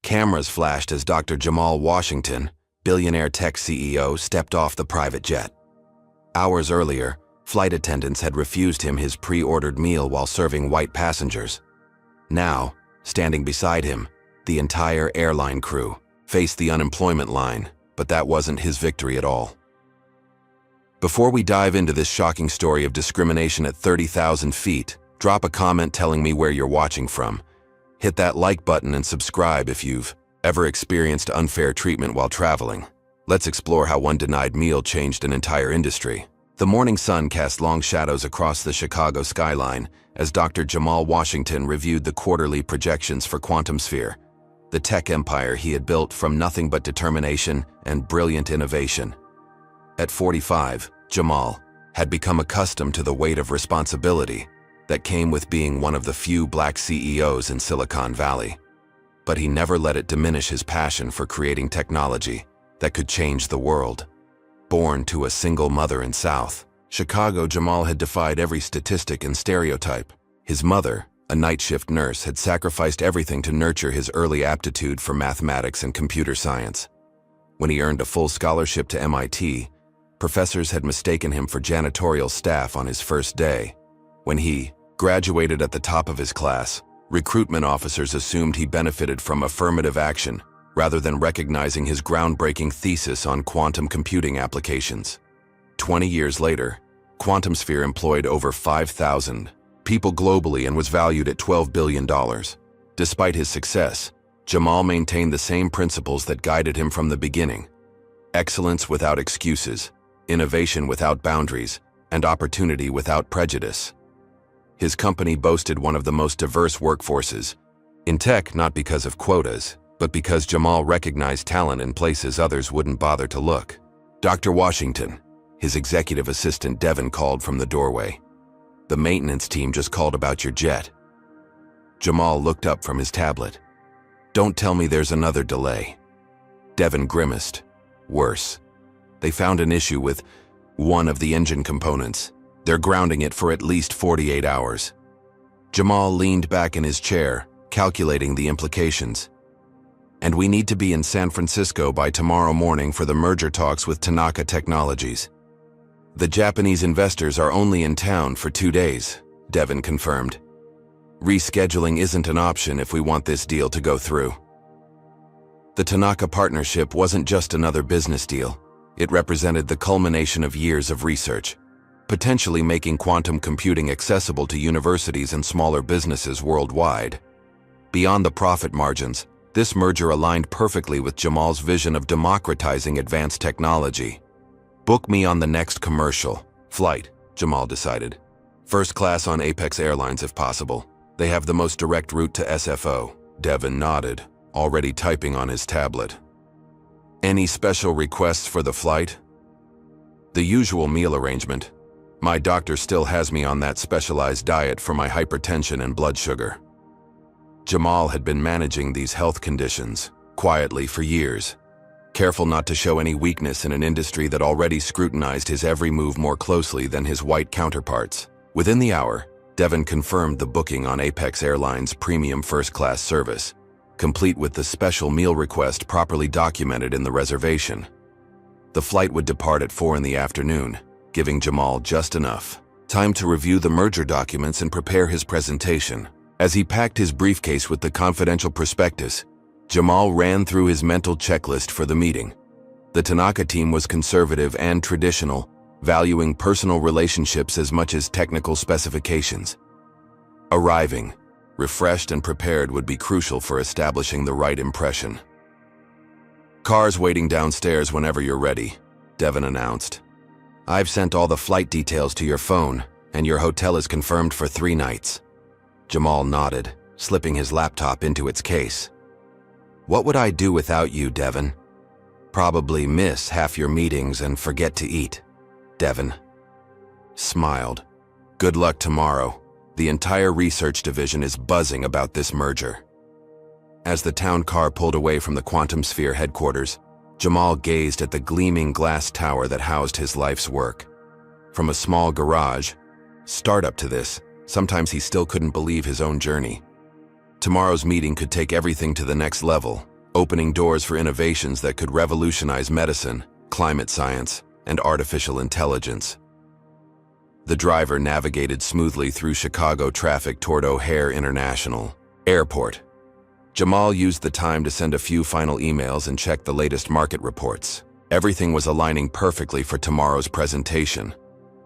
Cameras flashed as Dr. Jamal Washington, billionaire tech CEO, stepped off the private jet. Hours earlier, flight attendants had refused him his pre-ordered meal while serving white passengers. Now, standing beside him, the entire airline crew faced the unemployment line, but that wasn't his victory at all. Before we dive into this shocking story of discrimination at 30,000 feet, drop a comment telling me where you're watching from. Hit that like button and subscribe if you've ever experienced unfair treatment while traveling. Let's explore how one denied meal changed an entire industry. The morning sun cast long shadows across the Chicago skyline as Dr. Jamal Washington reviewed the quarterly projections for QuantumSphere, the tech empire he had built from nothing but determination and brilliant innovation. At 45, Jamal had become accustomed to the weight of responsibility that came with being one of the few black CEOs in Silicon Valley. But he never let it diminish his passion for creating technology that could change the world. Born to a single mother in South Chicago, Jamal had defied every statistic and stereotype. His mother, a night shift nurse, had sacrificed everything to nurture his early aptitude for mathematics and computer science. When he earned a full scholarship to MIT, professors had mistaken him for janitorial staff on his first day. When he graduated at the top of his class, recruitment officers assumed he benefited from affirmative action rather than recognizing his groundbreaking thesis on quantum computing applications. 20 years later, QuantumSphere employed over 5,000 people globally and was valued at $12 billion. Despite his success, Jamal maintained the same principles that guided him from the beginning: excellence without excuses, innovation without boundaries, and opportunity without prejudice. His company boasted one of the most diverse workforces in tech, not because of quotas, but because Jamal recognized talent in places others wouldn't bother to look. Dr. Washington, his executive assistant Devin called from the doorway. "The maintenance team just called about your jet." Jamal looked up from his tablet. "Don't tell me there's another delay." Devin grimaced. "Worse. They found an issue with one of the engine components. They're grounding it for at least 48 hours. Jamal leaned back in his chair, calculating the implications. "And we need to be in San Francisco by tomorrow morning for the merger talks with Tanaka Technologies. The Japanese investors are only in town for 2 days, Devin confirmed. "Rescheduling isn't an option if we want this deal to go through." The Tanaka partnership wasn't just another business deal. It represented the culmination of years of research, potentially making quantum computing accessible to universities and smaller businesses worldwide. Beyond the profit margins, this merger aligned perfectly with Jamal's vision of democratizing advanced technology. "Book me on the next commercial flight," Jamal decided. "First class on Apex Airlines if possible. They have the most direct route to SFO." Devin nodded, already typing on his tablet. "Any special requests for the flight?" "The usual meal arrangement. My doctor still has me on that specialized diet for my hypertension and blood sugar." Jamal had been managing these health conditions quietly for years, careful not to show any weakness in an industry that already scrutinized his every move more closely than his white counterparts. Within the hour, Devin confirmed the booking on Apex Airlines' premium first-class service, complete with the special meal request properly documented in the reservation. The flight would depart at 4 in the afternoon, giving Jamal just enough time to review the merger documents and prepare his presentation. As he packed his briefcase with the confidential prospectus, Jamal ran through his mental checklist for the meeting. The Tanaka team was conservative and traditional, valuing personal relationships as much as technical specifications. Arriving refreshed and prepared would be crucial for establishing the right impression. "Cars waiting downstairs whenever you're ready," Devin announced. "I've sent all the flight details to your phone, and your hotel is confirmed for 3 nights. Jamal nodded, slipping his laptop into its case. "What would I do without you, Devin?" "Probably miss half your meetings and forget to eat." Devin smiled. "Good luck tomorrow. The entire research division is buzzing about this merger." As the town car pulled away from the QuantumSphere headquarters, Jamal gazed at the gleaming glass tower that housed his life's work. From a small garage startup to this, sometimes he still couldn't believe his own journey. Tomorrow's meeting could take everything to the next level, opening doors for innovations that could revolutionize medicine, climate science, and artificial intelligence. The driver navigated smoothly through Chicago traffic toward O'Hare International Airport. Jamal used the time to send a few final emails and check the latest market reports. Everything was aligning perfectly for tomorrow's presentation.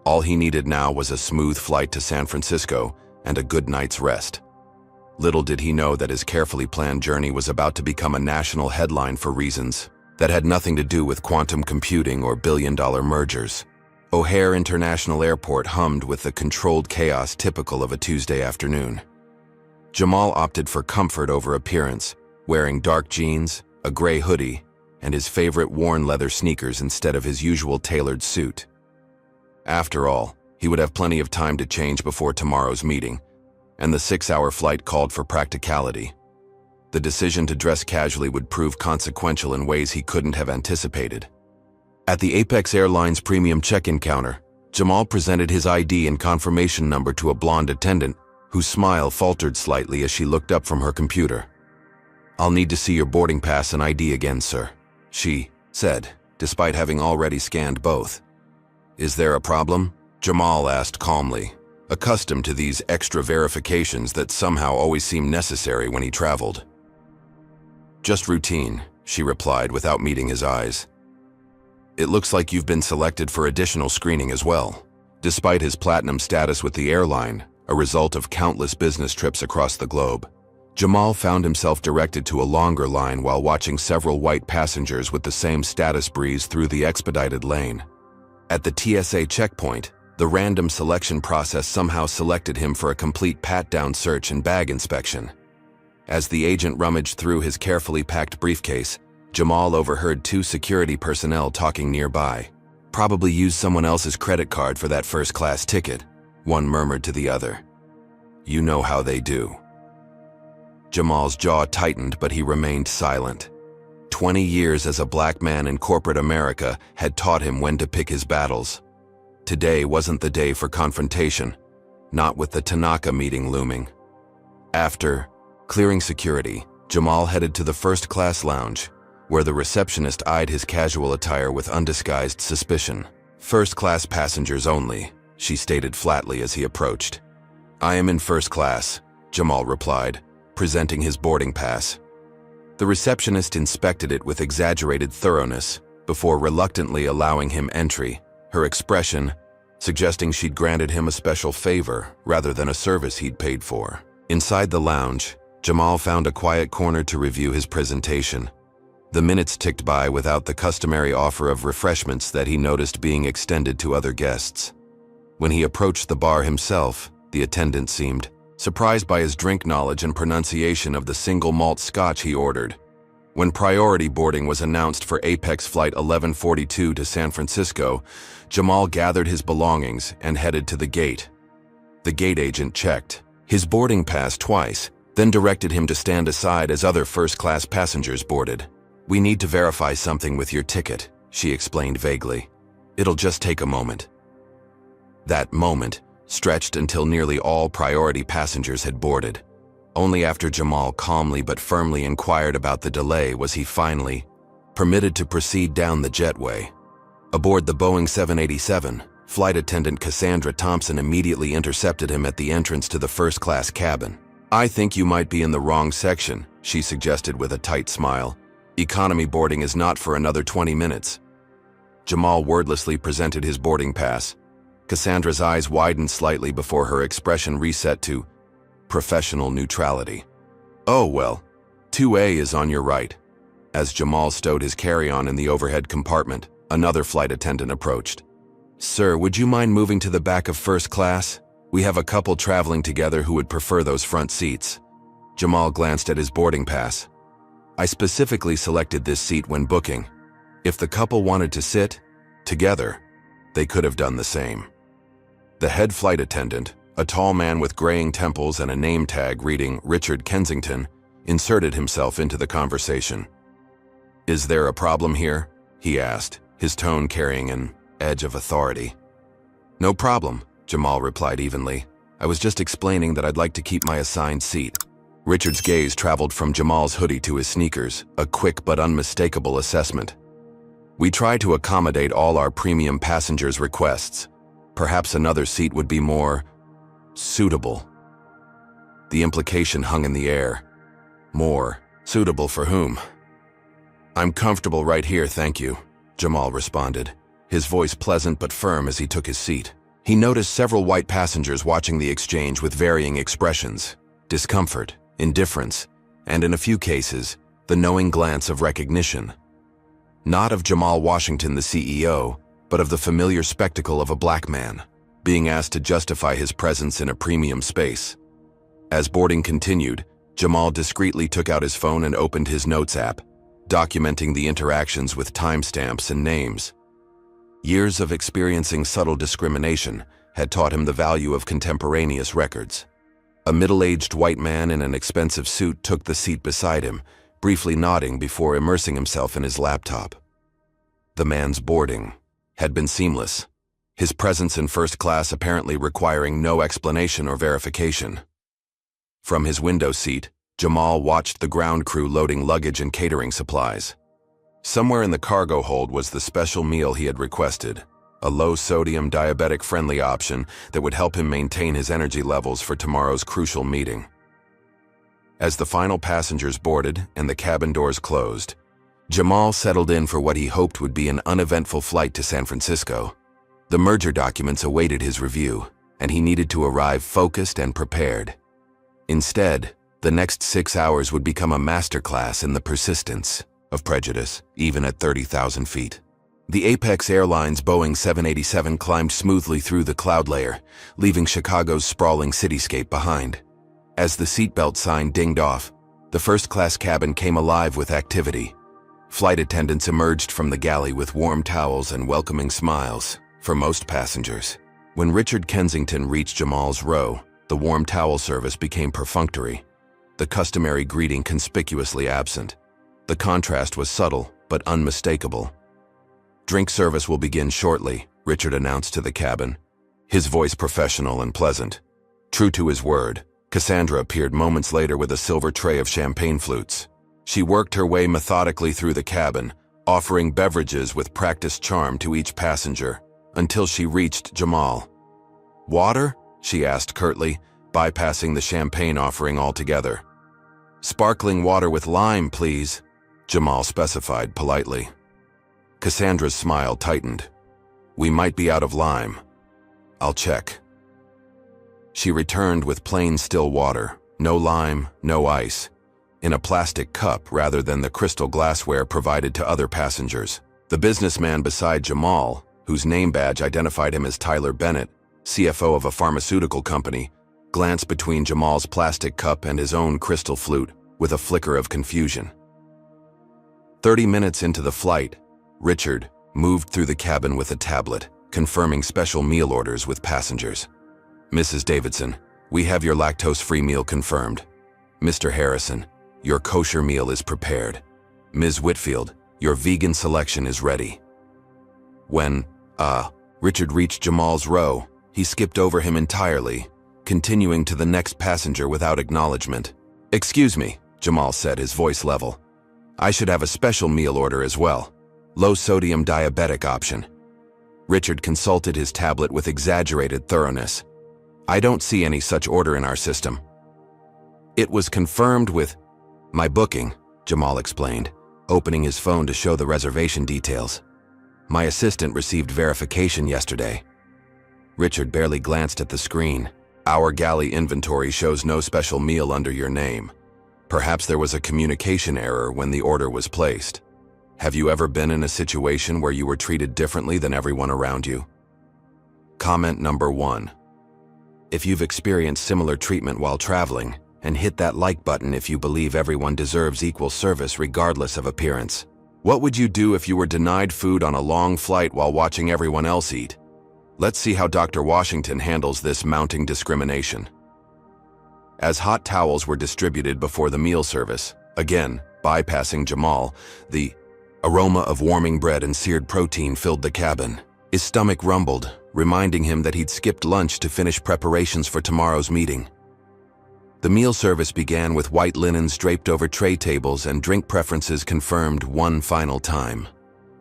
All he needed now was a smooth flight to San Francisco and a good night's rest. Little did he know that his carefully planned journey was about to become a national headline for reasons that had nothing to do with quantum computing or billion-dollar mergers. O'Hare International Airport hummed with the controlled chaos typical of a Tuesday afternoon. Jamal opted for comfort over appearance, wearing dark jeans, a gray hoodie, and his favorite worn leather sneakers instead of his usual tailored suit. After all, he would have plenty of time to change before tomorrow's meeting, and the 6-hour flight called for practicality. The decision to dress casually would prove consequential in ways he couldn't have anticipated. At the Apex Airlines premium check-in counter, Jamal presented his ID and confirmation number to a blonde attendant, whose smile faltered slightly as she looked up from her computer. "I'll need to see your boarding pass and ID again, sir," she said, despite having already scanned both. "Is there a problem?" Jamal asked calmly, accustomed to these extra verifications that somehow always seemed necessary when he traveled. "Just routine," she replied without meeting his eyes. "It looks like you've been selected for additional screening as well." Despite his platinum status with the airline, a result of countless business trips across the globe, Jamal found himself directed to a longer line while watching several white passengers with the same status breeze through the expedited lane. At the TSA checkpoint, the random selection process somehow selected him for a complete pat-down search and bag inspection. As the agent rummaged through his carefully packed briefcase, Jamal overheard 2 security personnel talking nearby. "Probably used someone else's credit card for that first-class ticket," one murmured to the other. "You know how they do." Jamal's jaw tightened, but he remained silent. 20 years as a black man in corporate America had taught him when to pick his battles. Today wasn't the day for confrontation, not with the Tanaka meeting looming. After clearing security, Jamal headed to the first-class lounge, where the receptionist eyed his casual attire with undisguised suspicion. "First-class passengers only," she stated flatly as he approached. "I am in first class," Jamal replied, presenting his boarding pass. The receptionist inspected it with exaggerated thoroughness before reluctantly allowing him entry, her expression suggesting she'd granted him a special favor rather than a service he'd paid for. Inside the lounge, Jamal found a quiet corner to review his presentation. The minutes ticked by without the customary offer of refreshments that he noticed being extended to other guests. When he approached the bar himself, the attendant seemed surprised by his drink knowledge and pronunciation of the single malt scotch he ordered. When priority boarding was announced for Apex Flight 1142 to San Francisco, Jamal gathered his belongings and headed to the gate. The gate agent checked his boarding pass twice, then directed him to stand aside as other first-class passengers boarded. "We need to verify something with your ticket," she explained vaguely. "It'll just take a moment." That moment stretched until nearly all priority passengers had boarded. Only after Jamal calmly but firmly inquired about the delay was he finally permitted to proceed down the jetway. Aboard the Boeing 787, flight attendant Cassandra Thompson immediately intercepted him at the entrance to the first-class cabin. "I think you might be in the wrong section," she suggested with a tight smile. "Economy boarding is not for another 20 minutes. Jamal wordlessly presented his boarding pass. Cassandra's eyes widened slightly before her expression reset to professional neutrality. "Oh, well, 2A is on your right." As Jamal stowed his carry-on in the overhead compartment, another flight attendant approached. "Sir, would you mind moving to the back of first class? We have a couple traveling together who would prefer those front seats." Jamal glanced at his boarding pass. "I specifically selected this seat when booking. If the couple wanted to sit together, they could have done the same." The head flight attendant, a tall man with graying temples and a name tag reading Richard Kensington, inserted himself into the conversation. "Is there a problem here?" he asked, his tone carrying an edge of authority. "No problem," Jamal replied evenly. "I was just explaining that I'd like to keep my assigned seat." Richard's gaze traveled from Jamal's hoodie to his sneakers, a quick but unmistakable assessment. "We try to accommodate all our premium passengers' requests. Perhaps another seat would be more suitable." The implication hung in the air. More suitable for whom? "I'm comfortable right here, thank you," Jamal responded, his voice pleasant but firm as he took his seat. He noticed several white passengers watching the exchange with varying expressions: discomfort, indifference, and in a few cases, the knowing glance of recognition. Not of Jamal Washington, the CEO, but of the familiar spectacle of a black man, being asked to justify his presence in a premium space. As boarding continued, Jamal discreetly took out his phone and opened his notes app, documenting the interactions with timestamps and names. Years of experiencing subtle discrimination had taught him the value of contemporaneous records. A middle-aged white man in an expensive suit took the seat beside him, briefly nodding before immersing himself in his laptop. The man's boarding had been seamless, his presence in first class apparently requiring no explanation or verification. From his window seat, Jamal watched the ground crew loading luggage and catering supplies. Somewhere in the cargo hold was the special meal he had requested, a low-sodium, diabetic-friendly option that would help him maintain his energy levels for tomorrow's crucial meeting. As the final passengers boarded and the cabin doors closed, Jamal settled in for what he hoped would be an uneventful flight to San Francisco. The merger documents awaited his review, and he needed to arrive focused and prepared. Instead, the next 6 hours would become a masterclass in the persistence of prejudice, even at 30,000 feet. The Apex Airlines Boeing 787 climbed smoothly through the cloud layer, leaving Chicago's sprawling cityscape behind. As the seatbelt sign dinged off, the first-class cabin came alive with activity. Flight attendants emerged from the galley with warm towels and welcoming smiles for most passengers. When Richard Kensington reached Jamal's row, the warm towel service became perfunctory, the customary greeting conspicuously absent. The contrast was subtle but unmistakable. "Drink service will begin shortly," Richard announced to the cabin, his voice professional and pleasant. True to his word, Cassandra appeared moments later with a silver tray of champagne flutes. She worked her way methodically through the cabin, offering beverages with practiced charm to each passenger, until she reached Jamal. "Water?" she asked curtly, bypassing the champagne offering altogether. "Sparkling water with lime, please," Jamal specified politely. Cassandra's smile tightened. "We might be out of lime. I'll check." She returned with plain still water, no lime, no ice, in a plastic cup rather than the crystal glassware provided to other passengers. The businessman beside Jamal, whose name badge identified him as Tyler Bennett, CFO of a pharmaceutical company, glanced between Jamal's plastic cup and his own crystal flute with a flicker of confusion. 30 minutes into the flight, Richard moved through the cabin with a tablet, confirming special meal orders with passengers. "Mrs. Davidson, we have your lactose-free meal confirmed. Mr. Harrison, your kosher meal is prepared. Ms. Whitfield, your vegan selection is ready." When, Richard reached Jamal's row, he skipped over him entirely, continuing to the next passenger without acknowledgement. "Excuse me," Jamal said, his voice level. "I should have a special meal order as well. Low-sodium diabetic option." Richard consulted his tablet with exaggerated thoroughness. "I don't see any such order in our system." "It was confirmed with my booking," Jamal explained, opening his phone to show the reservation details. "My assistant received verification yesterday." Richard barely glanced at the screen. "Our galley inventory shows no special meal under your name. Perhaps there was a communication error when the order was placed. Have you ever been in a situation where you were treated differently than everyone around you?" Comment number 1. If you've experienced similar treatment while traveling, and hit that like button if you believe everyone deserves equal service regardless of appearance. What would you do if you were denied food on a long flight while watching everyone else eat? Let's see how Dr. Washington handles this mounting discrimination. As hot towels were distributed before the meal service, again, bypassing Jamal, the aroma of warming bread and seared protein filled the cabin. His stomach rumbled, reminding him that he'd skipped lunch to finish preparations for tomorrow's meeting. The meal service began with white linens draped over tray tables and drink preferences confirmed one final time.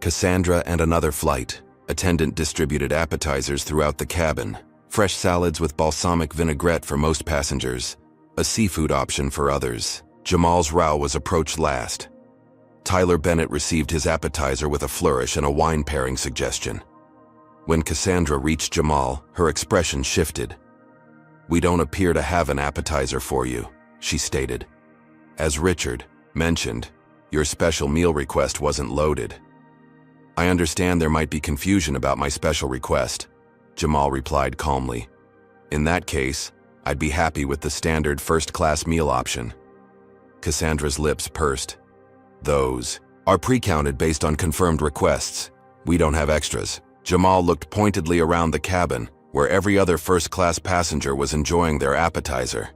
Cassandra and another flight attendant distributed appetizers throughout the cabin, fresh salads with balsamic vinaigrette for most passengers, a seafood option for others. Jamal's row was approached last. Tyler Bennett received his appetizer with a flourish and a wine pairing suggestion. When Cassandra reached Jamal, her expression shifted. "We don't appear to have an appetizer for you," she stated. "As Richard mentioned, your special meal request wasn't loaded." "I understand there might be confusion about my special request," Jamal replied calmly. "In that case, I'd be happy with the standard first-class meal option." Cassandra's lips pursed. "Those are pre-counted based on confirmed requests. We don't have extras." Jamal looked pointedly around the cabin, where every other first-class passenger was enjoying their appetizer.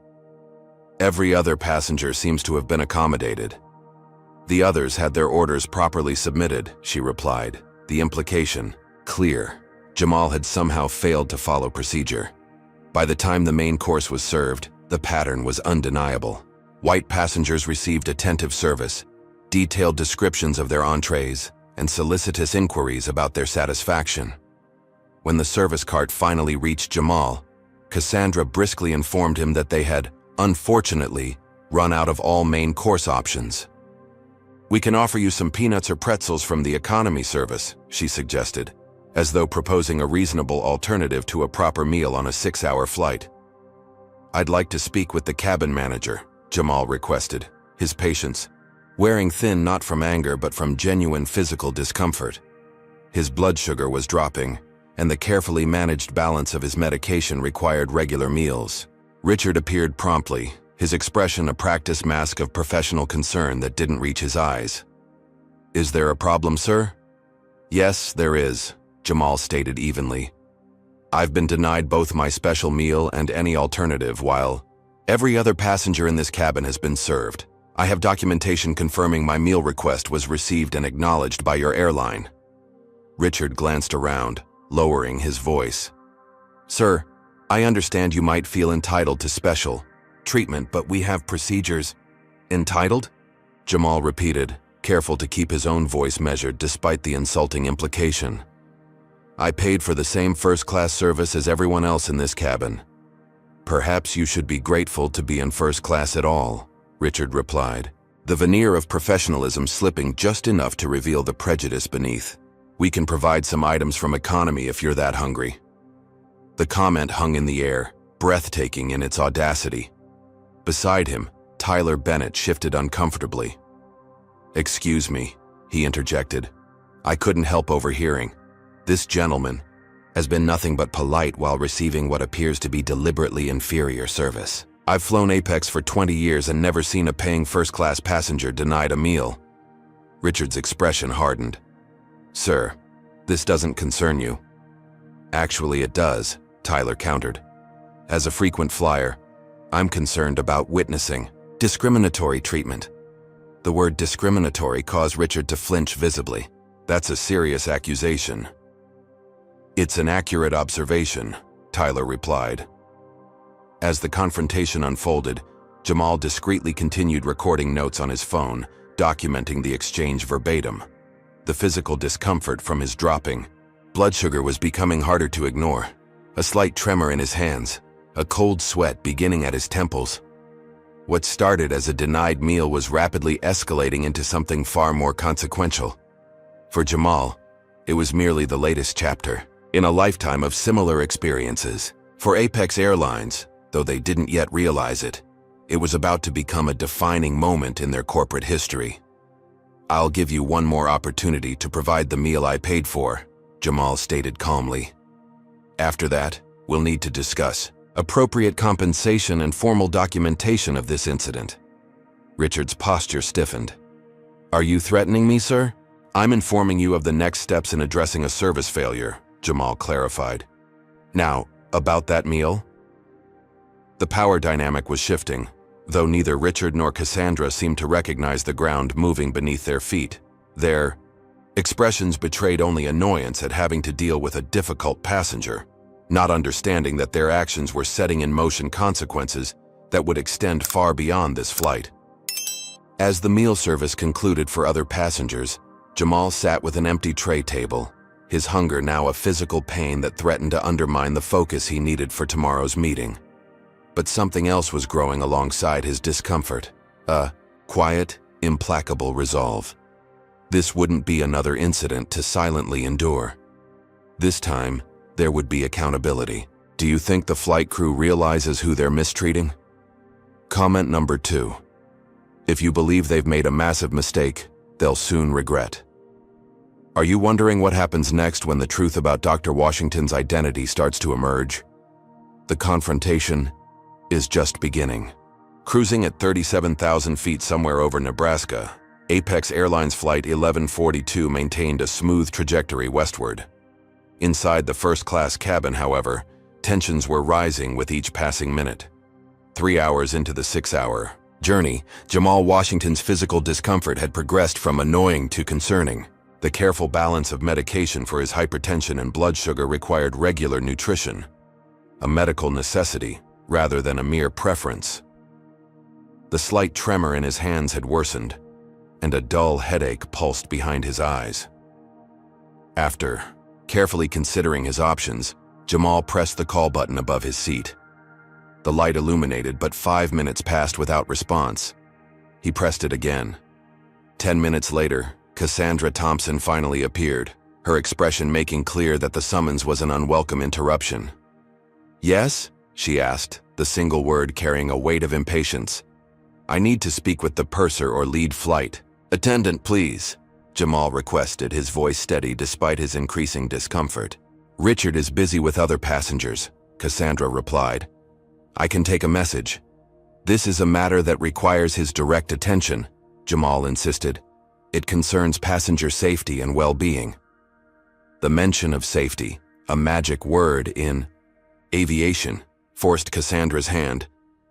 "Every other passenger seems to have been accommodated. The others had their orders properly submitted," she replied, the implication clear. Jamal had somehow failed to follow procedure. By the time the main course was served, the pattern was undeniable. White passengers received attentive service, detailed descriptions of their entrees, and solicitous inquiries about their satisfaction. When the service cart finally reached Jamal, Cassandra briskly informed him that they had, unfortunately, run out of all main course options. "We can offer you some peanuts or pretzels from the economy service," she suggested, as though proposing a reasonable alternative to a proper meal on a 6-hour flight. "I'd like to speak with the cabin manager," Jamal requested, his patience wearing thin not from anger but from genuine physical discomfort. His blood sugar was dropping, and the carefully managed balance of his medication required regular meals. Richard appeared promptly, his expression a practiced mask of professional concern that didn't reach his eyes. "Is there a problem, sir?" "Yes, there is," Jamal stated evenly. "I've been denied both my special meal and any alternative while every other passenger in this cabin has been served. I have documentation confirming my meal request was received and acknowledged by your airline." Richard glanced around, lowering his voice. "Sir, I understand you might feel entitled to special treatment, but we have procedures." "Entitled?" Jamal repeated, careful to keep his own voice measured despite the insulting implication. "I paid for the same first-class service as everyone else in this cabin." "Perhaps you should be grateful to be in first class at all," Richard replied, the veneer of professionalism slipping just enough to reveal the prejudice beneath. "We can provide some items from economy if you're that hungry." The comment hung in the air, breathtaking in its audacity. Beside him, Tyler Bennett shifted uncomfortably. "Excuse me," he interjected. "I couldn't help overhearing. This gentleman has been nothing but polite while receiving what appears to be deliberately inferior service. I've flown Apex for 20 years and never seen a paying first-class passenger denied a meal." Richard's expression hardened. "Sir, this doesn't concern you." "Actually, it does," Tyler countered. "As a frequent flyer, I'm concerned about witnessing discriminatory treatment." The word discriminatory caused Richard to flinch visibly. "That's a serious accusation." "It's an accurate observation," Tyler replied. As the confrontation unfolded, Jamal discreetly continued recording notes on his phone, documenting the exchange verbatim. The physical discomfort from his dropping blood sugar was becoming harder to ignore. A slight tremor in his hands, a cold sweat beginning at his temples. What started as a denied meal was rapidly escalating into something far more consequential. For Jamal, it was merely the latest chapter in a lifetime of similar experiences. For Apex Airlines, though they didn't yet realize it, it was about to become a defining moment in their corporate history. "I'll give you one more opportunity to provide the meal I paid for," Jamal stated calmly. "After that, we'll need to discuss appropriate compensation and formal documentation of this incident." Richard's posture stiffened. "Are you threatening me, sir?" "I'm informing you of the next steps in addressing a service failure," Jamal clarified. "Now, about that meal?" The power dynamic was shifting, though neither Richard nor Cassandra seemed to recognize the ground moving beneath their feet. Their expressions betrayed only annoyance at having to deal with a difficult passenger. Not understanding that their actions were setting in motion consequences that would extend far beyond this flight. As the meal service concluded for other passengers, Jamal sat with an empty tray table, his hunger now a physical pain that threatened to undermine the focus he needed for tomorrow's meeting. But something else was growing alongside his discomfort, a quiet, implacable resolve. This wouldn't be another incident to silently endure. This time, there would be accountability. Do you think the flight crew realizes who they're mistreating? Comment number 2. If you believe they've made a massive mistake, they'll soon regret. Are you wondering what happens next when the truth about Dr. Washington's identity starts to emerge? The confrontation is just beginning. Cruising at 37,000 feet somewhere over Nebraska, Apex Airlines Flight 1142 maintained a smooth trajectory westward. Inside the first-class cabin, however, tensions were rising with each passing minute. 3 hours into the 6-hour journey, Jamal Washington's physical discomfort had progressed from annoying to concerning. The careful balance of medication for his hypertension and blood sugar required regular nutrition, a medical necessity rather than a mere preference. The slight tremor in his hands had worsened, and a dull headache pulsed behind his eyes. After carefully considering his options, Jamal pressed the call button above his seat. The light illuminated, but 5 minutes passed without response. He pressed it again. 10 minutes later, Cassandra Thompson finally appeared, her expression making clear that the summons was an unwelcome interruption. "Yes?" she asked, the single word carrying a weight of impatience. "I need to speak with the purser or lead flight attendant, please," Jamal requested, his voice steady despite his increasing discomfort. "Richard is busy with other passengers," Cassandra replied. "I can take a message." "This is a matter that requires his direct attention," Jamal insisted. "It concerns passenger safety and well-being." The mention of safety, a magic word in aviation, forced Cassandra's hand.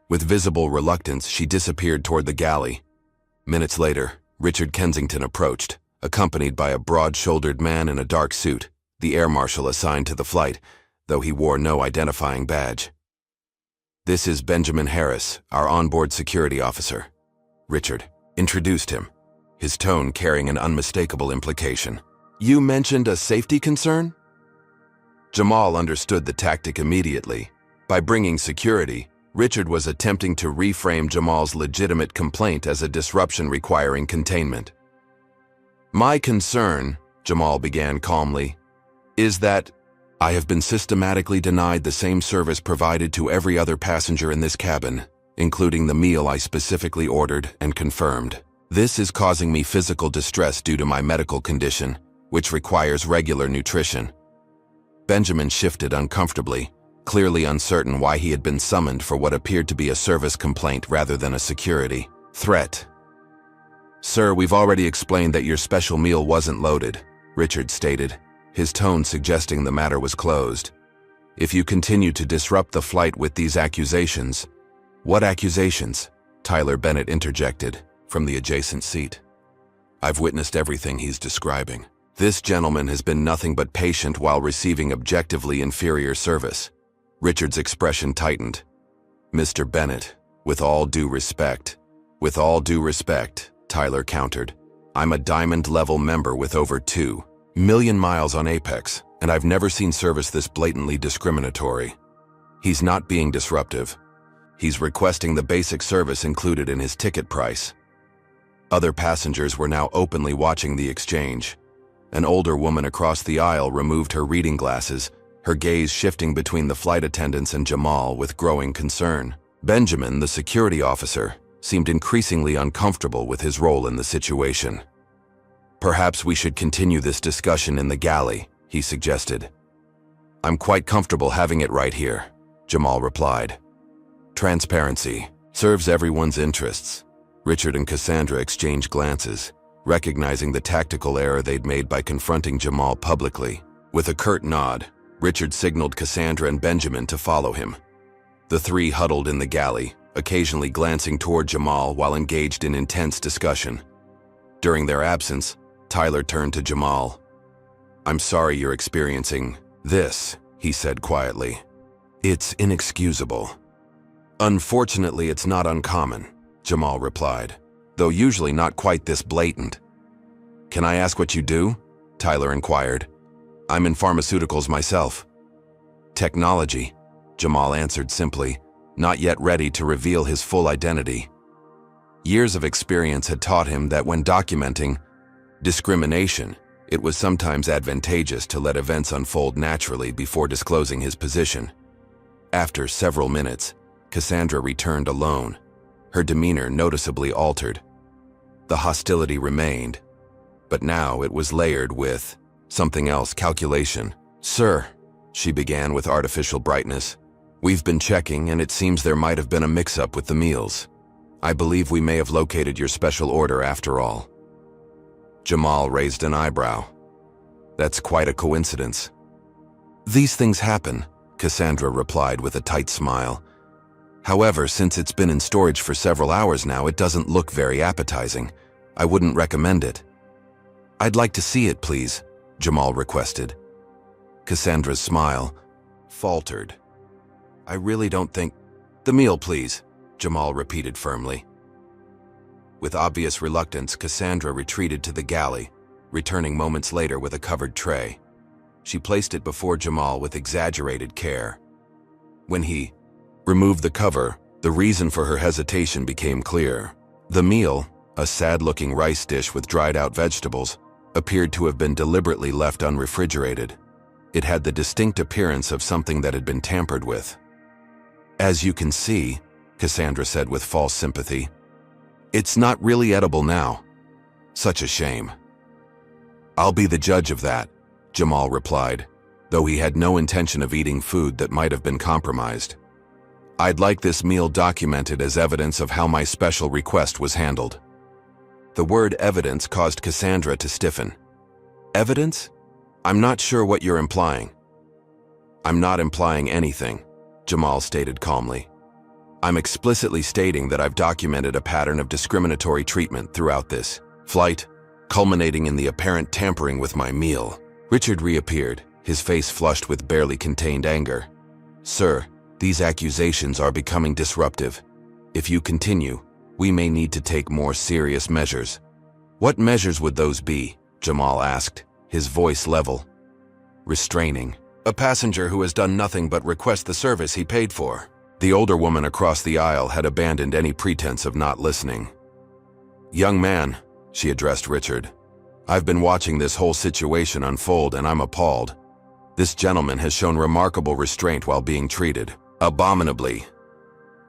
With visible reluctance, she disappeared toward the galley. Minutes later, Richard Kensington approached, accompanied by a broad-shouldered man in a dark suit, the air marshal assigned to the flight, though he wore no identifying badge. "This is Benjamin Harris, our onboard security officer," Richard introduced him, his tone carrying an unmistakable implication. "You mentioned a safety concern?" Jamal understood the tactic immediately. By bringing security, Richard was attempting to reframe Jamal's legitimate complaint as a disruption requiring containment. "My concern," Jamal began calmly, "is that I have been systematically denied the same service provided to every other passenger in this cabin, including the meal I specifically ordered and confirmed. This is causing me physical distress due to my medical condition, which requires regular nutrition." Benjamin shifted uncomfortably, clearly uncertain why he had been summoned for what appeared to be a service complaint rather than a security threat. "Sir, we've already explained that your special meal wasn't loaded," Richard stated, his tone suggesting the matter was closed. "If you continue to disrupt the flight with these accusations—" "What accusations?" Tyler Bennett interjected from the adjacent seat. "I've witnessed everything he's describing. This gentleman has been nothing but patient while receiving objectively inferior service." Richard's expression tightened. "Mr. Bennett, with all due respect," "With all due respect," Tyler countered. "I'm a diamond-level member with over 2 million miles on Apex, and I've never seen service this blatantly discriminatory. He's not being disruptive. He's requesting the basic service included in his ticket price." Other passengers were now openly watching the exchange. An older woman across the aisle removed her reading glasses, her gaze shifting between the flight attendants and Jamal with growing concern. Benjamin, the security officer, seemed increasingly uncomfortable with his role in the situation. "Perhaps we should continue this discussion in the galley," he suggested. "I'm quite comfortable having it right here," Jamal replied. "Transparency serves everyone's interests." Richard and Cassandra exchanged glances, recognizing the tactical error they'd made by confronting Jamal publicly. With a curt nod, Richard signaled Cassandra and Benjamin to follow him. The three huddled in the galley, occasionally glancing toward Jamal while engaged in intense discussion. During their absence, Tyler turned to Jamal. "I'm sorry you're experiencing this," he said quietly. "It's inexcusable." Unfortunately, it's not uncommon, Jamal replied, though usually not quite this blatant. Can I ask what you do? Tyler inquired. I'm in pharmaceuticals myself. Technology, Jamal answered simply, not yet ready to reveal his full identity. Years of experience had taught him that when documenting discrimination, it was sometimes advantageous to let events unfold naturally before disclosing his position. After several minutes, Cassandra returned alone, her demeanor noticeably altered. The hostility remained, but now it was layered with something else, calculation. Sir, she began with artificial brightness, we've been checking and it seems there might have been a mix-up with the meals. I believe we may have located your special order after all. Jamal raised an eyebrow. That's quite a coincidence. These things happen, Cassandra replied with a tight smile. However, since it's been in storage for several hours now, it doesn't look very appetizing. I wouldn't recommend it. I'd like to see it, please, Jamal requested. Cassandra's smile faltered. I really don't think... The meal, please, Jamal repeated firmly. With obvious reluctance, Cassandra retreated to the galley, returning moments later with a covered tray. She placed it before Jamal with exaggerated care. When he removed the cover, the reason for her hesitation became clear. The meal, a sad-looking rice dish with dried-out vegetables, appeared to have been deliberately left unrefrigerated. It had the distinct appearance of something that had been tampered with. As you can see, Cassandra said with false sympathy, it's not really edible now. Such a shame. I'll be the judge of that, Jamal replied, though he had no intention of eating food that might have been compromised. I'd like this meal documented as evidence of how my special request was handled. The word evidence caused Cassandra to stiffen. Evidence? I'm not sure what you're implying. I'm not implying anything, Jamal stated calmly. I'm explicitly stating that I've documented a pattern of discriminatory treatment throughout this flight, culminating in the apparent tampering with my meal. Richard reappeared, his face flushed with barely contained anger. Sir, these accusations are becoming disruptive. If you continue, we may need to take more serious measures. What measures would those be? Jamal asked, his voice level. Restraining a passenger who has done nothing but request the service he paid for. The older woman across the aisle had abandoned any pretense of not listening. Young man, she addressed Richard, I've been watching this whole situation unfold and I'm appalled. This gentleman has shown remarkable restraint while being treated. Abominably.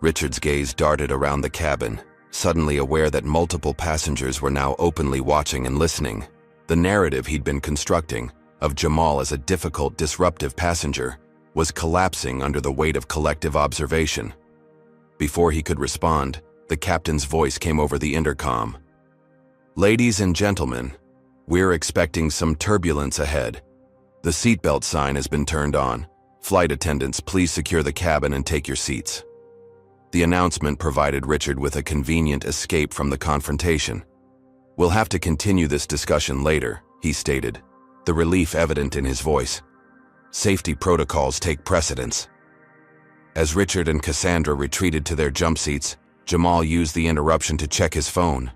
Richard's gaze darted around the cabin, suddenly aware that multiple passengers were now openly watching and listening. The narrative he'd been constructing, of Jamal as a difficult, disruptive passenger, was collapsing under the weight of collective observation. Before he could respond, the captain's voice came over the intercom. Ladies and gentlemen, we're expecting some turbulence ahead. The seatbelt sign has been turned on. Flight attendants, please secure the cabin and take your seats. The announcement provided Richard with a convenient escape from the confrontation. We'll have to continue this discussion later, he stated, the relief evident in his voice. Safety protocols take precedence. As Richard and Cassandra retreated to their jump seats, Jamal used the interruption to check his phone.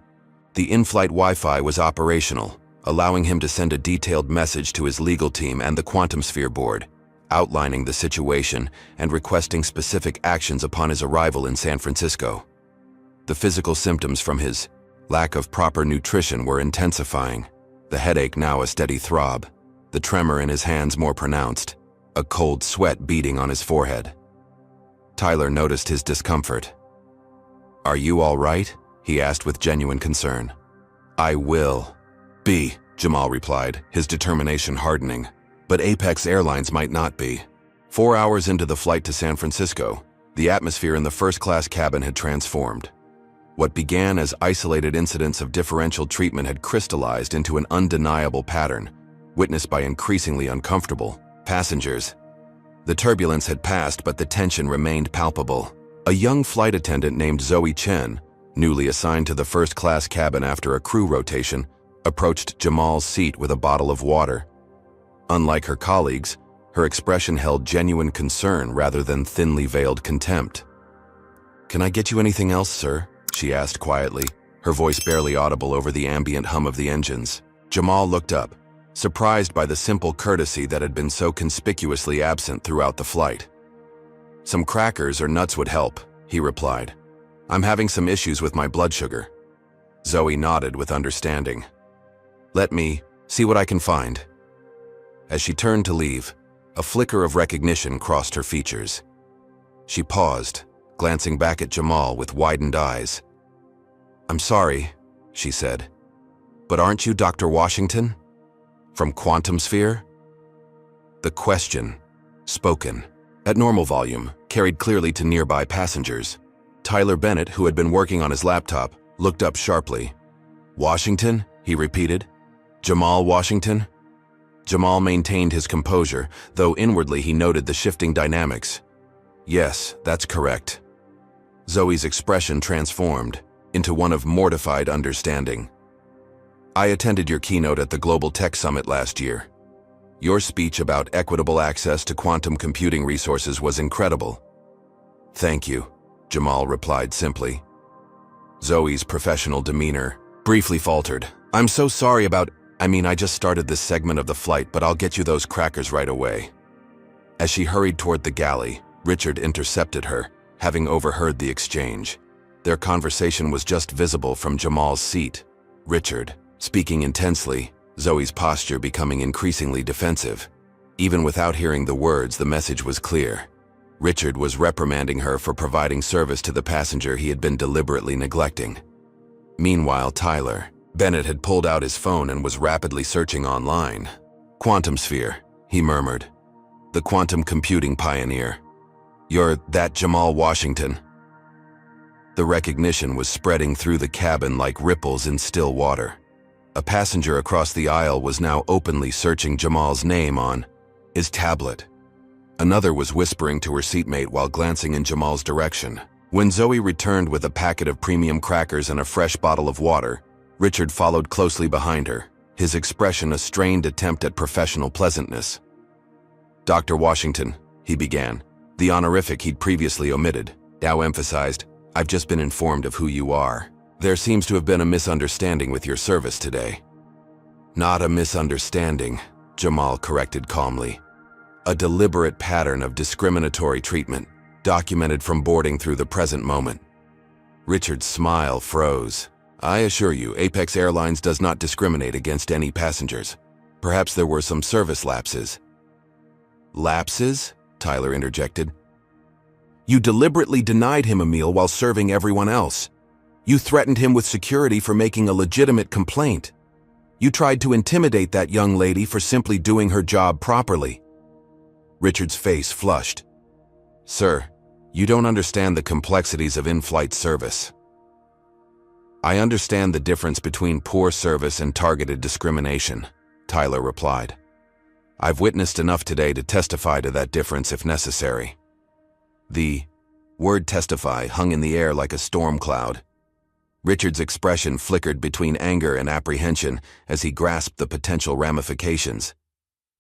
The in-flight Wi-Fi was operational, allowing him to send a detailed message to his legal team and the Quantum Sphere board, outlining the situation and requesting specific actions upon his arrival in San Francisco. The physical symptoms from his lack of proper nutrition were intensifying, the headache now a steady throb, the tremor in his hands more pronounced, a cold sweat beading on his forehead. Tyler noticed his discomfort. Are you all right? He asked with genuine concern. I will be, Jamal replied, his determination hardening. But Apex Airlines might not be. 4 hours into the flight to San Francisco, the atmosphere in the first-class cabin had transformed. What began as isolated incidents of differential treatment had crystallized into an undeniable pattern, witnessed by increasingly uncomfortable passengers. The turbulence had passed, but the tension remained palpable. A young flight attendant named Zoe Chen, newly assigned to the first-class cabin after a crew rotation, approached Jamal's seat with a bottle of water. Unlike her colleagues, her expression held genuine concern rather than thinly veiled contempt. "Can I get you anything else, sir?" she asked quietly, her voice barely audible over the ambient hum of the engines. Jamal looked up, surprised by the simple courtesy that had been so conspicuously absent throughout the flight. "Some crackers or nuts would help," he replied. "I'm having some issues with my blood sugar." Zoe nodded with understanding. "Let me see what I can find." As she turned to leave, a flicker of recognition crossed her features. She paused, glancing back at Jamal with widened eyes. "I'm sorry," she said, "but aren't you Dr. Washington? From Quantum Sphere?" The question, spoken at normal volume, carried clearly to nearby passengers. Tyler Bennett, who had been working on his laptop, looked up sharply. "Washington?" he repeated. "Jamal Washington?" Jamal maintained his composure, though inwardly he noted the shifting dynamics. "Yes, that's correct." Zoe's expression transformed into one of mortified understanding. "I attended your keynote at the Global Tech Summit last year. Your speech about equitable access to quantum computing resources was incredible." "Thank you," Jamal replied simply. Zoe's professional demeanor briefly faltered. "I'm so sorry about— I just started this segment of the flight, but I'll get you those crackers right away." As she hurried toward the galley, Richard intercepted her, having overheard the exchange. Their conversation was just visible from Jamal's seat. Richard, speaking intensely, Zoe's posture becoming increasingly defensive. Even without hearing the words, the message was clear. Richard was reprimanding her for providing service to the passenger he had been deliberately neglecting. Meanwhile, Tyler Bennett had pulled out his phone and was rapidly searching online. "Quantum Sphere," he murmured. "The quantum computing pioneer. You're that Jamal Washington." The recognition was spreading through the cabin like ripples in still water. A passenger across the aisle was now openly searching Jamal's name on his tablet. Another was whispering to her seatmate while glancing in Jamal's direction. When Zoe returned with a packet of premium crackers and a fresh bottle of water, Richard followed closely behind her, his expression a strained attempt at professional pleasantness. "Dr. Washington," he began, the honorific he'd previously omitted, now emphasized, "I've just been informed of who you are. There seems to have been a misunderstanding with your service today." "Not a misunderstanding," Jamal corrected calmly. "A deliberate pattern of discriminatory treatment, documented from boarding through the present moment." Richard's smile froze. "I assure you, Apex Airlines does not discriminate against any passengers. Perhaps there were some service lapses." "Lapses?" Tyler interjected. "You deliberately denied him a meal while serving everyone else. You threatened him with security for making a legitimate complaint. You tried to intimidate that young lady for simply doing her job properly." Richard's face flushed. "Sir, you don't understand the complexities of in-flight service." "I understand the difference between poor service and targeted discrimination," Tyler replied. "I've witnessed enough today to testify to that difference if necessary." The word testify hung in the air like a storm cloud. Richard's expression flickered between anger and apprehension as he grasped the potential ramifications.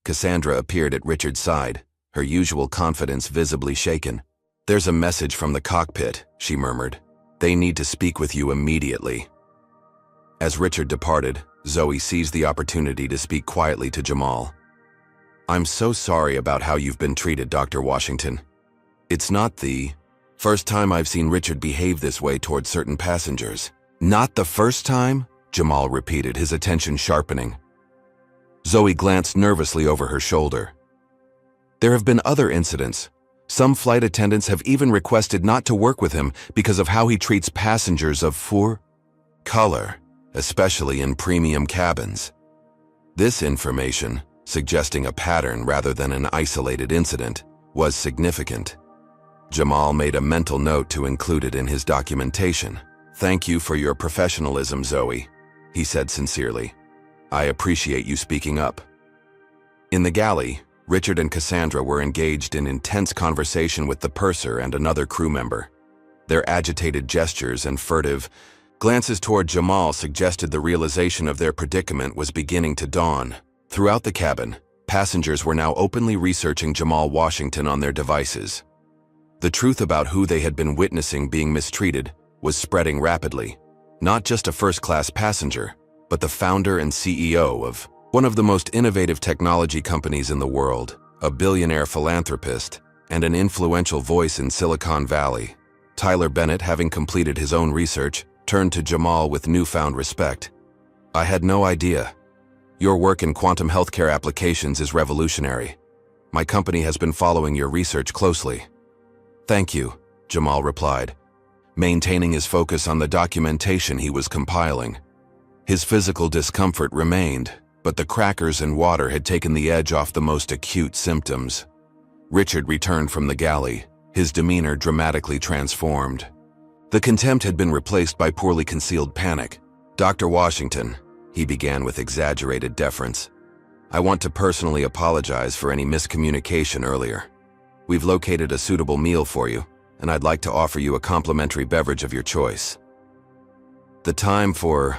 Cassandra appeared at Richard's side, her usual confidence visibly shaken. "There's a message from the cockpit," she murmured. "They need to speak with you immediately." As Richard departed, Zoe seized the opportunity to speak quietly to Jamal. "I'm so sorry about how you've been treated, Dr. Washington. It's not the first time I've seen Richard behave this way toward certain passengers." "Not the first time?" Jamal repeated, his attention sharpening. Zoe glanced nervously over her shoulder. "There have been other incidents. Some flight attendants have even requested not to work with him because of how he treats passengers of poor color, especially in premium cabins." This information, suggesting a pattern rather than an isolated incident, was significant. Jamal made a mental note to include it in his documentation. "Thank you for your professionalism, Zoe," he said sincerely. "I appreciate you speaking up." In the galley, Richard and Cassandra were engaged in intense conversation with the purser and another crew member. Their agitated gestures and furtive glances toward Jamal suggested the realization of their predicament was beginning to dawn. Throughout the cabin, passengers were now openly researching Jamal Washington on their devices. The truth about who they had been witnessing being mistreated was spreading rapidly. Not just a first-class passenger, but the founder and CEO of one of the most innovative technology companies in the world, a billionaire philanthropist, and an influential voice in Silicon Valley. Tyler Bennett, having completed his own research, turned to Jamal with newfound respect. "I had no idea. Your work in quantum healthcare applications is revolutionary. My company has been following your research closely." "Thank you," Jamal replied, maintaining his focus on the documentation he was compiling. His physical discomfort remained, but the crackers and water had taken the edge off the most acute symptoms. Richard returned from the galley, his demeanor dramatically transformed. The contempt had been replaced by poorly concealed panic. "Dr. Washington," he began with exaggerated deference, "I want to personally apologize for any miscommunication earlier. We've located a suitable meal for you, and I'd like to offer you a complimentary beverage of your choice." "The time for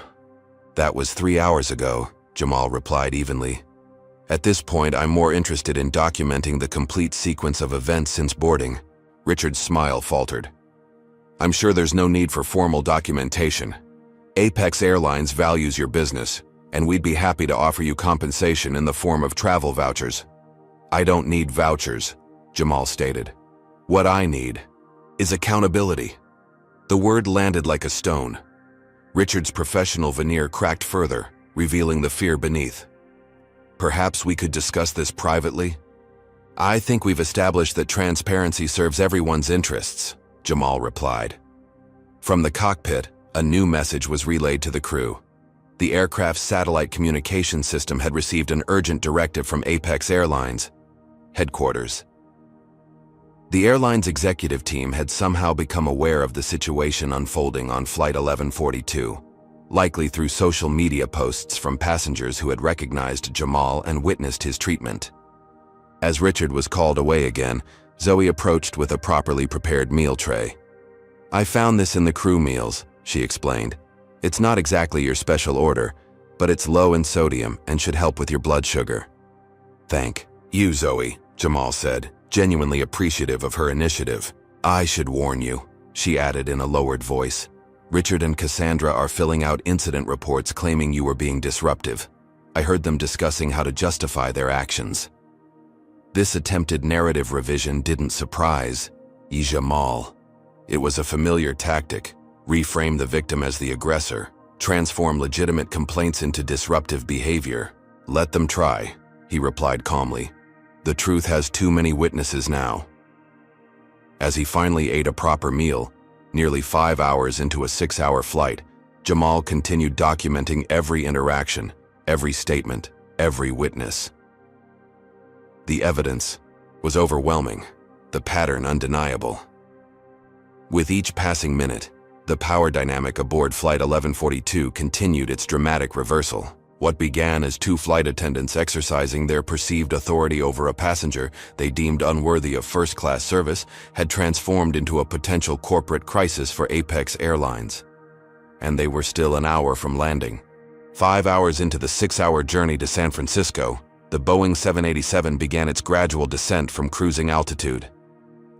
that was 3 hours ago," Jamal replied evenly. "At this point, I'm more interested in documenting the complete sequence of events since boarding." Richard's smile faltered. "I'm sure there's no need for formal documentation. Apex Airlines values your business, and we'd be happy to offer you compensation in the form of travel vouchers." "I don't need vouchers," Jamal stated. "What I need is accountability." The word landed like a stone. Richard's professional veneer cracked further, revealing the fear beneath. "Perhaps we could discuss this privately?" "I think we've established that transparency serves everyone's interests," Jamal replied. From the cockpit, a new message was relayed to the crew. The aircraft's satellite communication system had received an urgent directive from Apex Airlines headquarters. The airline's executive team had somehow become aware of the situation unfolding on Flight 1142, likely through social media posts from passengers who had recognized Jamal and witnessed his treatment. As Richard was called away again, Zoe approached with a properly prepared meal tray. "I found this in the crew meals," she explained. "It's not exactly your special order, but it's low in sodium and should help with your blood sugar." "Thank you, Zoe," Jamal said, genuinely appreciative of her initiative. "I should warn you," she added in a lowered voice. "Richard and Cassandra are filling out incident reports claiming you were being disruptive. I heard them discussing how to justify their actions." This attempted narrative revision didn't surprise Jamal. It was a familiar tactic: reframe the victim as the aggressor, transform legitimate complaints into disruptive behavior. "Let them try," he replied calmly. "The truth has too many witnesses now." As he finally ate a proper meal, nearly 5 hours into a 6-hour flight, Jamal continued documenting every interaction, every statement, every witness. The evidence was overwhelming, the pattern undeniable. With each passing minute, the power dynamic aboard Flight 1142 continued its dramatic reversal. What began as 2 flight attendants exercising their perceived authority over a passenger they deemed unworthy of first-class service had transformed into a potential corporate crisis for Apex Airlines. And they were still an hour from landing. 5 hours into the 6-hour journey to San Francisco, the Boeing 787 began its gradual descent from cruising altitude.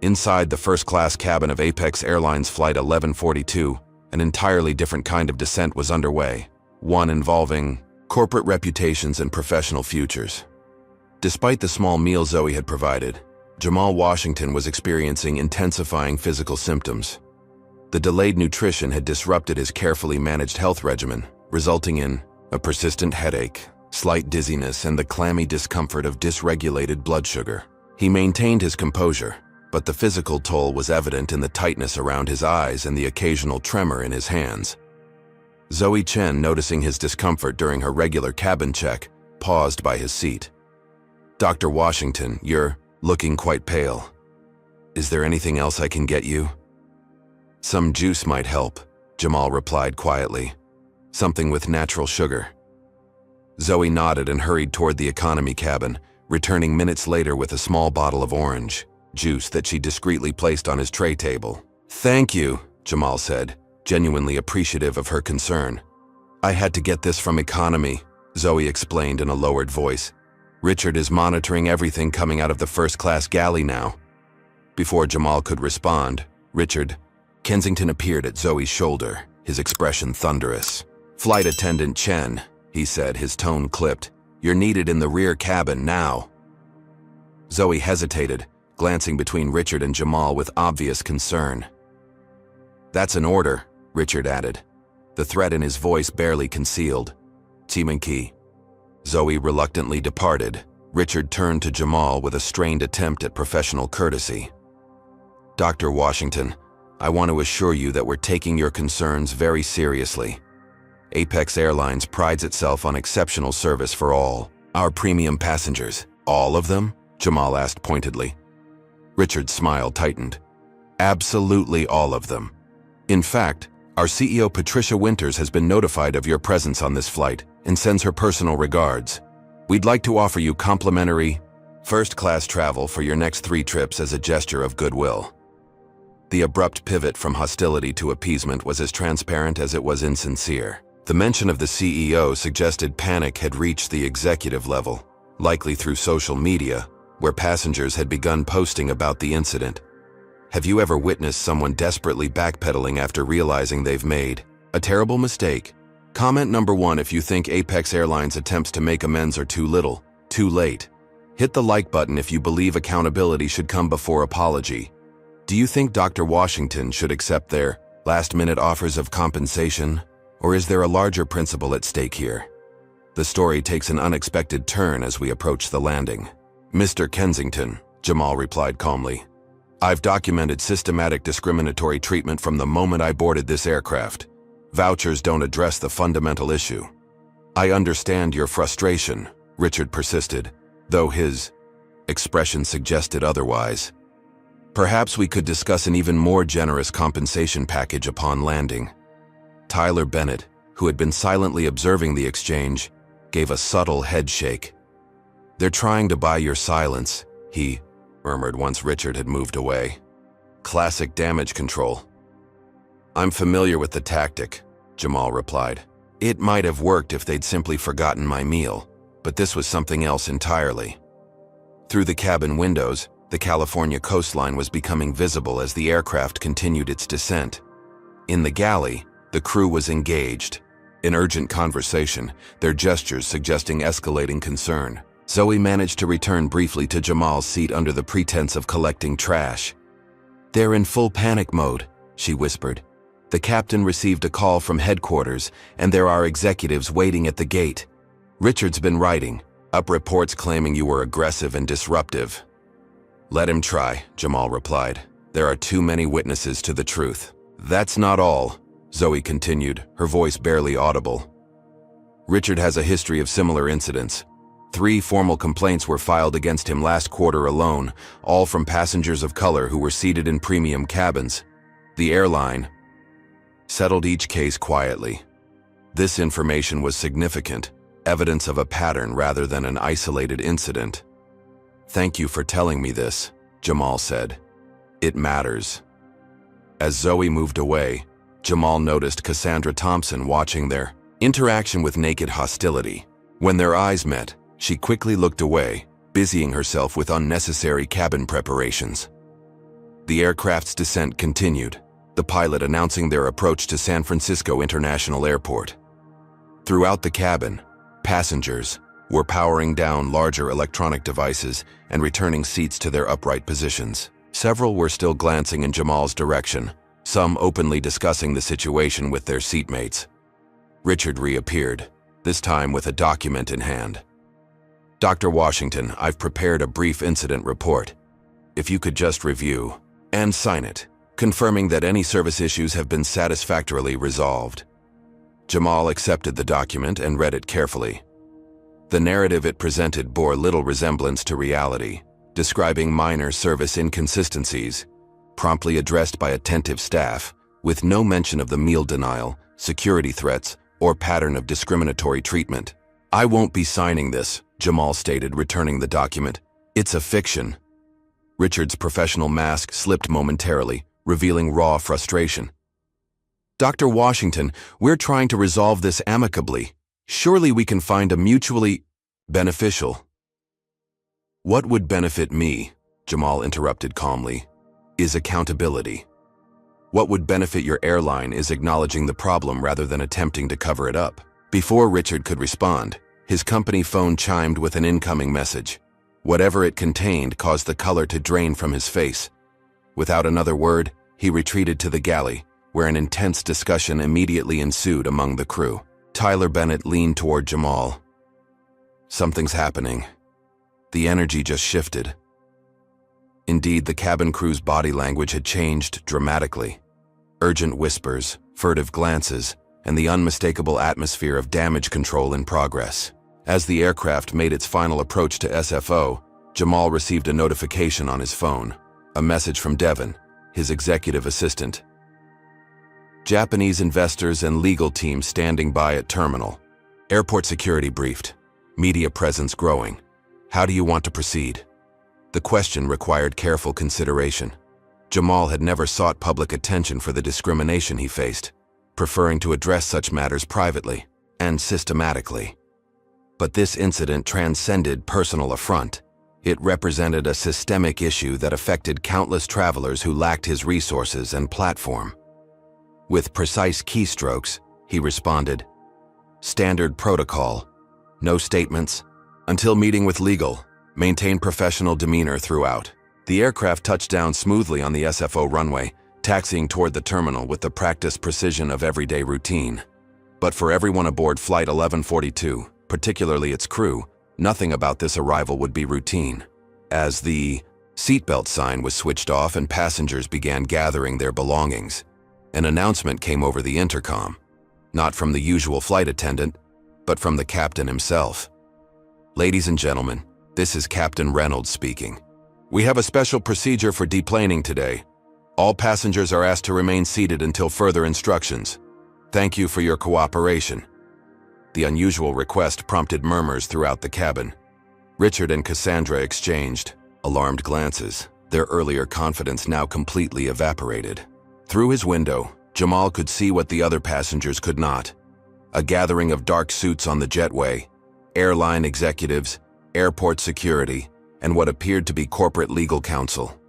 Inside the first-class cabin of Apex Airlines Flight 1142, an entirely different kind of descent was underway, one involving corporate reputations and professional futures. Despite the small meal Zoe had provided, Jamal Washington was experiencing intensifying physical symptoms. The delayed nutrition had disrupted his carefully managed health regimen, resulting in a persistent headache, slight dizziness, and the clammy discomfort of dysregulated blood sugar. He maintained his composure, but the physical toll was evident in the tightness around his eyes and the occasional tremor in his hands. Zoe Chen, noticing his discomfort during her regular cabin check, paused by his seat. "Dr. Washington, you're looking quite pale. Is there anything else I can get you?" "Some juice might help," Jamal replied quietly. "Something with natural sugar." Zoe nodded and hurried toward the economy cabin, returning minutes later with a small bottle of orange juice that she discreetly placed on his tray table. "Thank you," Jamal said, genuinely appreciative of her concern. "I had to get this from economy," Zoe explained in a lowered voice. "Richard is monitoring everything coming out of the first-class galley now." Before Jamal could respond, Richard Kensington appeared at Zoe's shoulder, his expression thunderous. "Flight attendant Chen," he said, his tone clipped. "You're needed in the rear cabin now." Zoe hesitated, glancing between Richard and Jamal with obvious concern. "That's an order," Richard added, the threat in his voice barely concealed. "Timanki." Zoe reluctantly departed. Richard turned to Jamal with a strained attempt at professional courtesy. "Dr. Washington, I want to assure you that we're taking your concerns very seriously. Apex Airlines prides itself on exceptional service for all our premium passengers." "All of them?" Jamal asked pointedly. Richard's smile tightened. "Absolutely all of them. In fact, our CEO Patricia Winters has been notified of your presence on this flight and sends her personal regards. We'd like to offer you complimentary first-class travel for your next 3 trips as a gesture of goodwill." The abrupt pivot from hostility to appeasement was as transparent as it was insincere. The mention of the CEO suggested panic had reached the executive level, likely through social media, where passengers had begun posting about the incident. Have you ever witnessed someone desperately backpedaling after realizing they've made a terrible mistake? Comment number 1 if you think Apex Airlines' attempts to make amends are too little, too late. Hit the like button if you believe accountability should come before apology. Do you think Dr. Washington should accept their last-minute offers of compensation, or is there a larger principle at stake here? The story takes an unexpected turn as we approach the landing. "Mr. Kensington," Jamal replied calmly, "I've documented systematic discriminatory treatment from the moment I boarded this aircraft. Vouchers don't address the fundamental issue." "I understand your frustration," Richard persisted, though his expression suggested otherwise. "Perhaps we could discuss an even more generous compensation package upon landing." Tyler Bennett, who had been silently observing the exchange, gave a subtle head shake. "They're trying to buy your silence," he murmured once Richard had moved away. "Classic damage control." "I'm familiar with the tactic," Jamal replied. "It might have worked if they'd simply forgotten my meal, but this was something else entirely." Through the cabin windows, the California coastline was becoming visible as the aircraft continued its descent. In the galley, the crew was engaged in urgent conversation, their gestures suggesting escalating concern. Zoe managed to return briefly to Jamal's seat under the pretense of collecting trash. "They're in full panic mode," she whispered. "The captain received a call from headquarters, and there are executives waiting at the gate. Richard's been writing up reports claiming you were aggressive and disruptive." "Let him try," Jamal replied. "There are too many witnesses to the truth." "That's not all," Zoe continued, her voice barely audible. "Richard has a history of similar incidents. 3 formal complaints were filed against him last quarter alone, all from passengers of color who were seated in premium cabins. The airline settled each case quietly. This information was significant, evidence of a pattern rather than an isolated incident." "Thank you for telling me this," Jamal said. "It matters." As Zoe moved away, Jamal noticed Cassandra Thompson watching their interaction with naked hostility. When their eyes met, she quickly looked away, busying herself with unnecessary cabin preparations. The aircraft's descent continued, the pilot announcing their approach to San Francisco International Airport. Throughout the cabin, passengers were powering down larger electronic devices and returning seats to their upright positions. Several were still glancing in Jamal's direction, some openly discussing the situation with their seatmates. Richard reappeared, this time with a document in hand. "Dr. Washington, I've prepared a brief incident report. If you could just review and sign it, confirming that any service issues have been satisfactorily resolved." Jamal accepted the document and read it carefully. The narrative it presented bore little resemblance to reality, describing minor service inconsistencies, promptly addressed by attentive staff, with no mention of the meal denial, security threats, or pattern of discriminatory treatment. "I won't be signing this," Jamal stated, returning the document. "It's a fiction." Richard's professional mask slipped momentarily, revealing raw frustration. "Dr. Washington, we're trying to resolve this amicably. Surely we can find a mutually beneficial." "What would benefit me?" Jamal interrupted calmly. is accountability. What would benefit your airline is acknowledging the problem rather than attempting to cover it up. Before Richard could respond, his company phone chimed with an incoming message. Whatever it contained caused the color to drain from his face. Without another word, he retreated to the galley, where an intense discussion immediately ensued among the crew. Tyler Bennett leaned toward Jamal. "Something's happening." The energy just shifted. Indeed, the cabin crew's body language had changed dramatically. Urgent whispers, furtive glances, and the unmistakable atmosphere of damage control in progress. As the aircraft made its final approach to SFO, Jamal received a notification on his phone. A message from Devon, his executive assistant. Japanese investors and legal team standing by at terminal. Airport security briefed. Media presence growing. How do you want to proceed? The question required careful consideration. Jamal had never sought public attention for the discrimination he faced, preferring to address such matters privately and systematically. But this incident transcended personal affront. It represented a systemic issue that affected countless travelers who lacked his resources and platform. With precise keystrokes, he responded, "Standard protocol. No statements. Until meeting with legal. Maintain professional demeanor throughout." The aircraft touched down smoothly on the SFO runway, taxiing toward the terminal with the practiced precision of everyday routine. But for everyone aboard Flight 1142, particularly its crew, nothing about this arrival would be routine. As the seatbelt sign was switched off and passengers began gathering their belongings, an announcement came over the intercom, not from the usual flight attendant, but from the captain himself. "Ladies and gentlemen, this is Captain Reynolds speaking. We have a special procedure for deplaning today. All passengers are asked to remain seated until further instructions. Thank you for your cooperation." The unusual request prompted murmurs throughout the cabin. Richard and Cassandra exchanged alarmed glances, their earlier confidence now completely evaporated. Through his window, Jamal could see what the other passengers could not. A gathering of dark suits on the jetway, airline executives, airport security, and what appeared to be corporate legal counsel.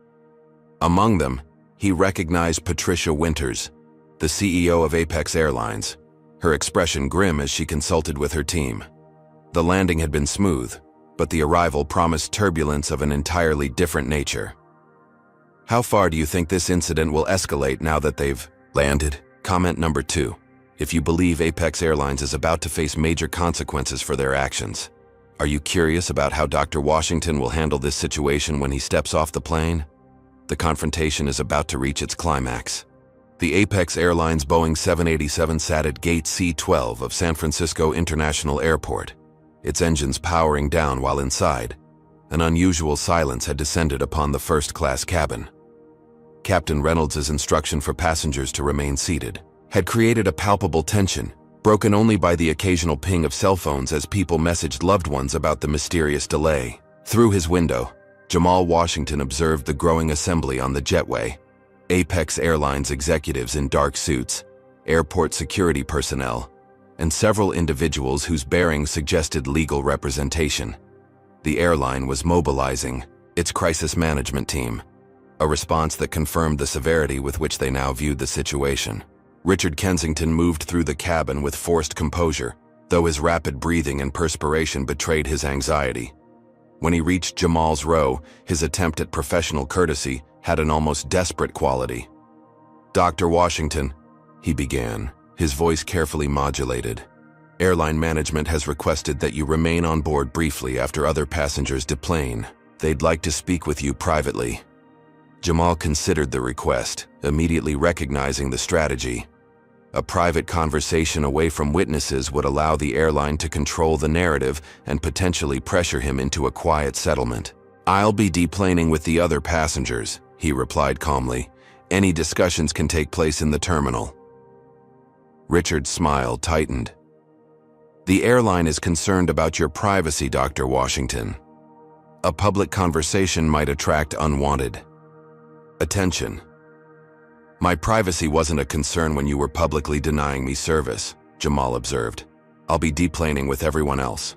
Among them, he recognized Patricia Winters, the CEO of Apex Airlines, her expression grim as she consulted with her team. The landing had been smooth, but the arrival promised turbulence of an entirely different nature. "How far do you think this incident will escalate now that they've landed?" Comment number 2. If you believe Apex Airlines is about to face major consequences for their actions, are you curious about how Dr. Washington will handle this situation when he steps off the plane? The confrontation is about to reach its climax. The Apex Airlines Boeing 787 sat at Gate C-12 of San Francisco International Airport, its engines powering down while inside. An unusual silence had descended upon the first-class cabin. Captain Reynolds' instruction for passengers to remain seated had created a palpable tension, broken only by the occasional ping of cell phones as people messaged loved ones about the mysterious delay. Through his window, Jamal Washington observed the growing assembly on the jetway. Apex Airlines executives in dark suits, airport security personnel, and several individuals whose bearings suggested legal representation. The airline was mobilizing its crisis management team, a response that confirmed the severity with which they now viewed the situation. Richard Kensington moved through the cabin with forced composure, though his rapid breathing and perspiration betrayed his anxiety. When he reached Jamal's row, his attempt at professional courtesy had an almost desperate quality. "Dr. Washington," he began, his voice carefully modulated. "Airline management has requested that you remain on board briefly after other passengers deplane. They'd like to speak with you privately." Jamal considered the request, immediately recognizing the strategy. A private conversation away from witnesses would allow the airline to control the narrative and potentially pressure him into a quiet settlement. "I'll be deplaning with the other passengers," he replied calmly. "Any discussions can take place in the terminal." Richard's smile tightened. "The airline is concerned about your privacy, Dr. Washington. A public conversation might attract unwanted attention." "My privacy wasn't a concern when you were publicly denying me service," Jamal observed. "I'll be deplaning with everyone else."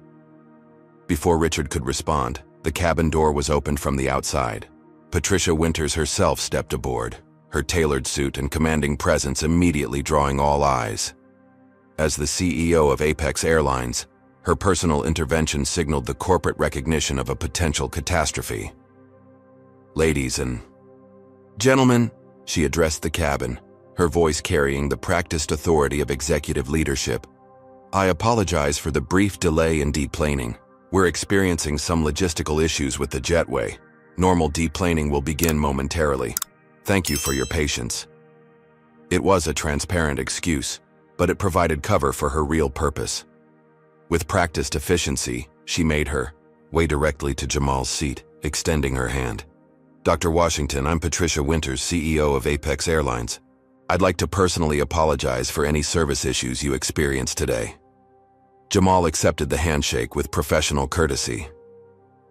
Before Richard could respond, the cabin door was opened from the outside. Patricia Winters herself stepped aboard, her tailored suit and commanding presence immediately drawing all eyes. As the CEO of Apex Airlines, her personal intervention signaled the corporate recognition of a potential catastrophe. "Ladies and gentlemen," she addressed the cabin, her voice carrying the practiced authority of executive leadership. "I apologize for the brief delay in deplaning. We're experiencing some logistical issues with the jetway. Normal deplaning will begin momentarily. Thank you for your patience." It was a transparent excuse, but it provided cover for her real purpose. With practiced efficiency, she made her way directly to Jamal's seat, extending her hand. "Dr. Washington, I'm Patricia Winters, CEO of Apex Airlines. I'd like to personally apologize for any service issues you experienced today." Jamal accepted the handshake with professional courtesy.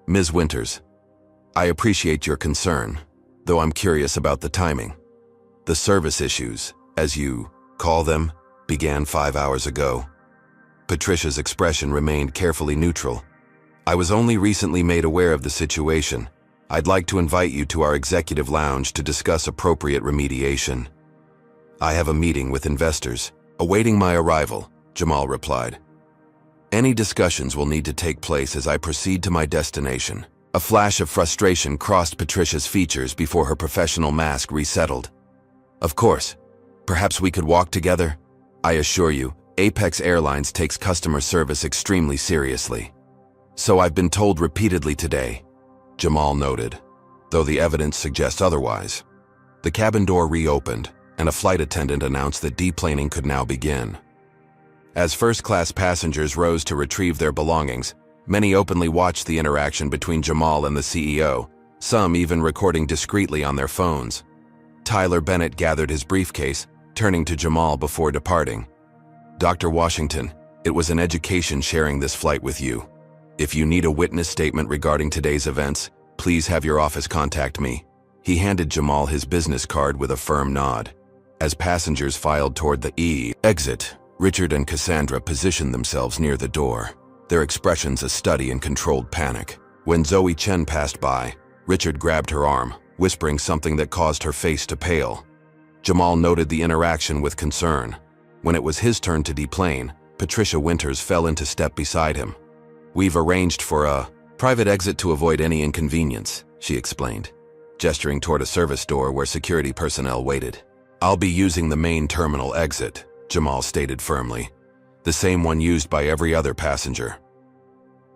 "Ms. Winters, I appreciate your concern, though I'm curious about the timing. The service issues, as you call them, began 5 hours ago." Patricia's expression remained carefully neutral. "I was only recently made aware of the situation. I'd like to invite you to our executive lounge to discuss appropriate remediation." "I have a meeting with investors, awaiting my arrival," Jamal replied. "Any discussions will need to take place as I proceed to my destination." A flash of frustration crossed Patricia's features before her professional mask resettled. "Of course. Perhaps we could walk together? I assure you, Apex Airlines takes customer service extremely seriously." "So I've been told repeatedly today," Jamal noted, though the evidence suggests otherwise. The cabin door reopened, and a flight attendant announced that deplaning could now begin. As first-class passengers rose to retrieve their belongings, many openly watched the interaction between Jamal and the CEO, some even recording discreetly on their phones. Tyler Bennett gathered his briefcase, turning to Jamal before departing. "Dr. Washington, it was an education sharing this flight with you. If you need a witness statement regarding today's events, please have your office contact me." He handed Jamal his business card with a firm nod. As passengers filed toward the exit, Richard and Cassandra positioned themselves near the door, their expressions a study in controlled panic. When Zoe Chen passed by, Richard grabbed her arm, whispering something that caused her face to pale. Jamal noted the interaction with concern. When it was his turn to deplane, Patricia Winters fell into step beside him. "We've arranged for a private exit to avoid any inconvenience," she explained, gesturing toward a service door where security personnel waited. "I'll be using the main terminal exit," Jamal stated firmly, "the same one used by every other passenger."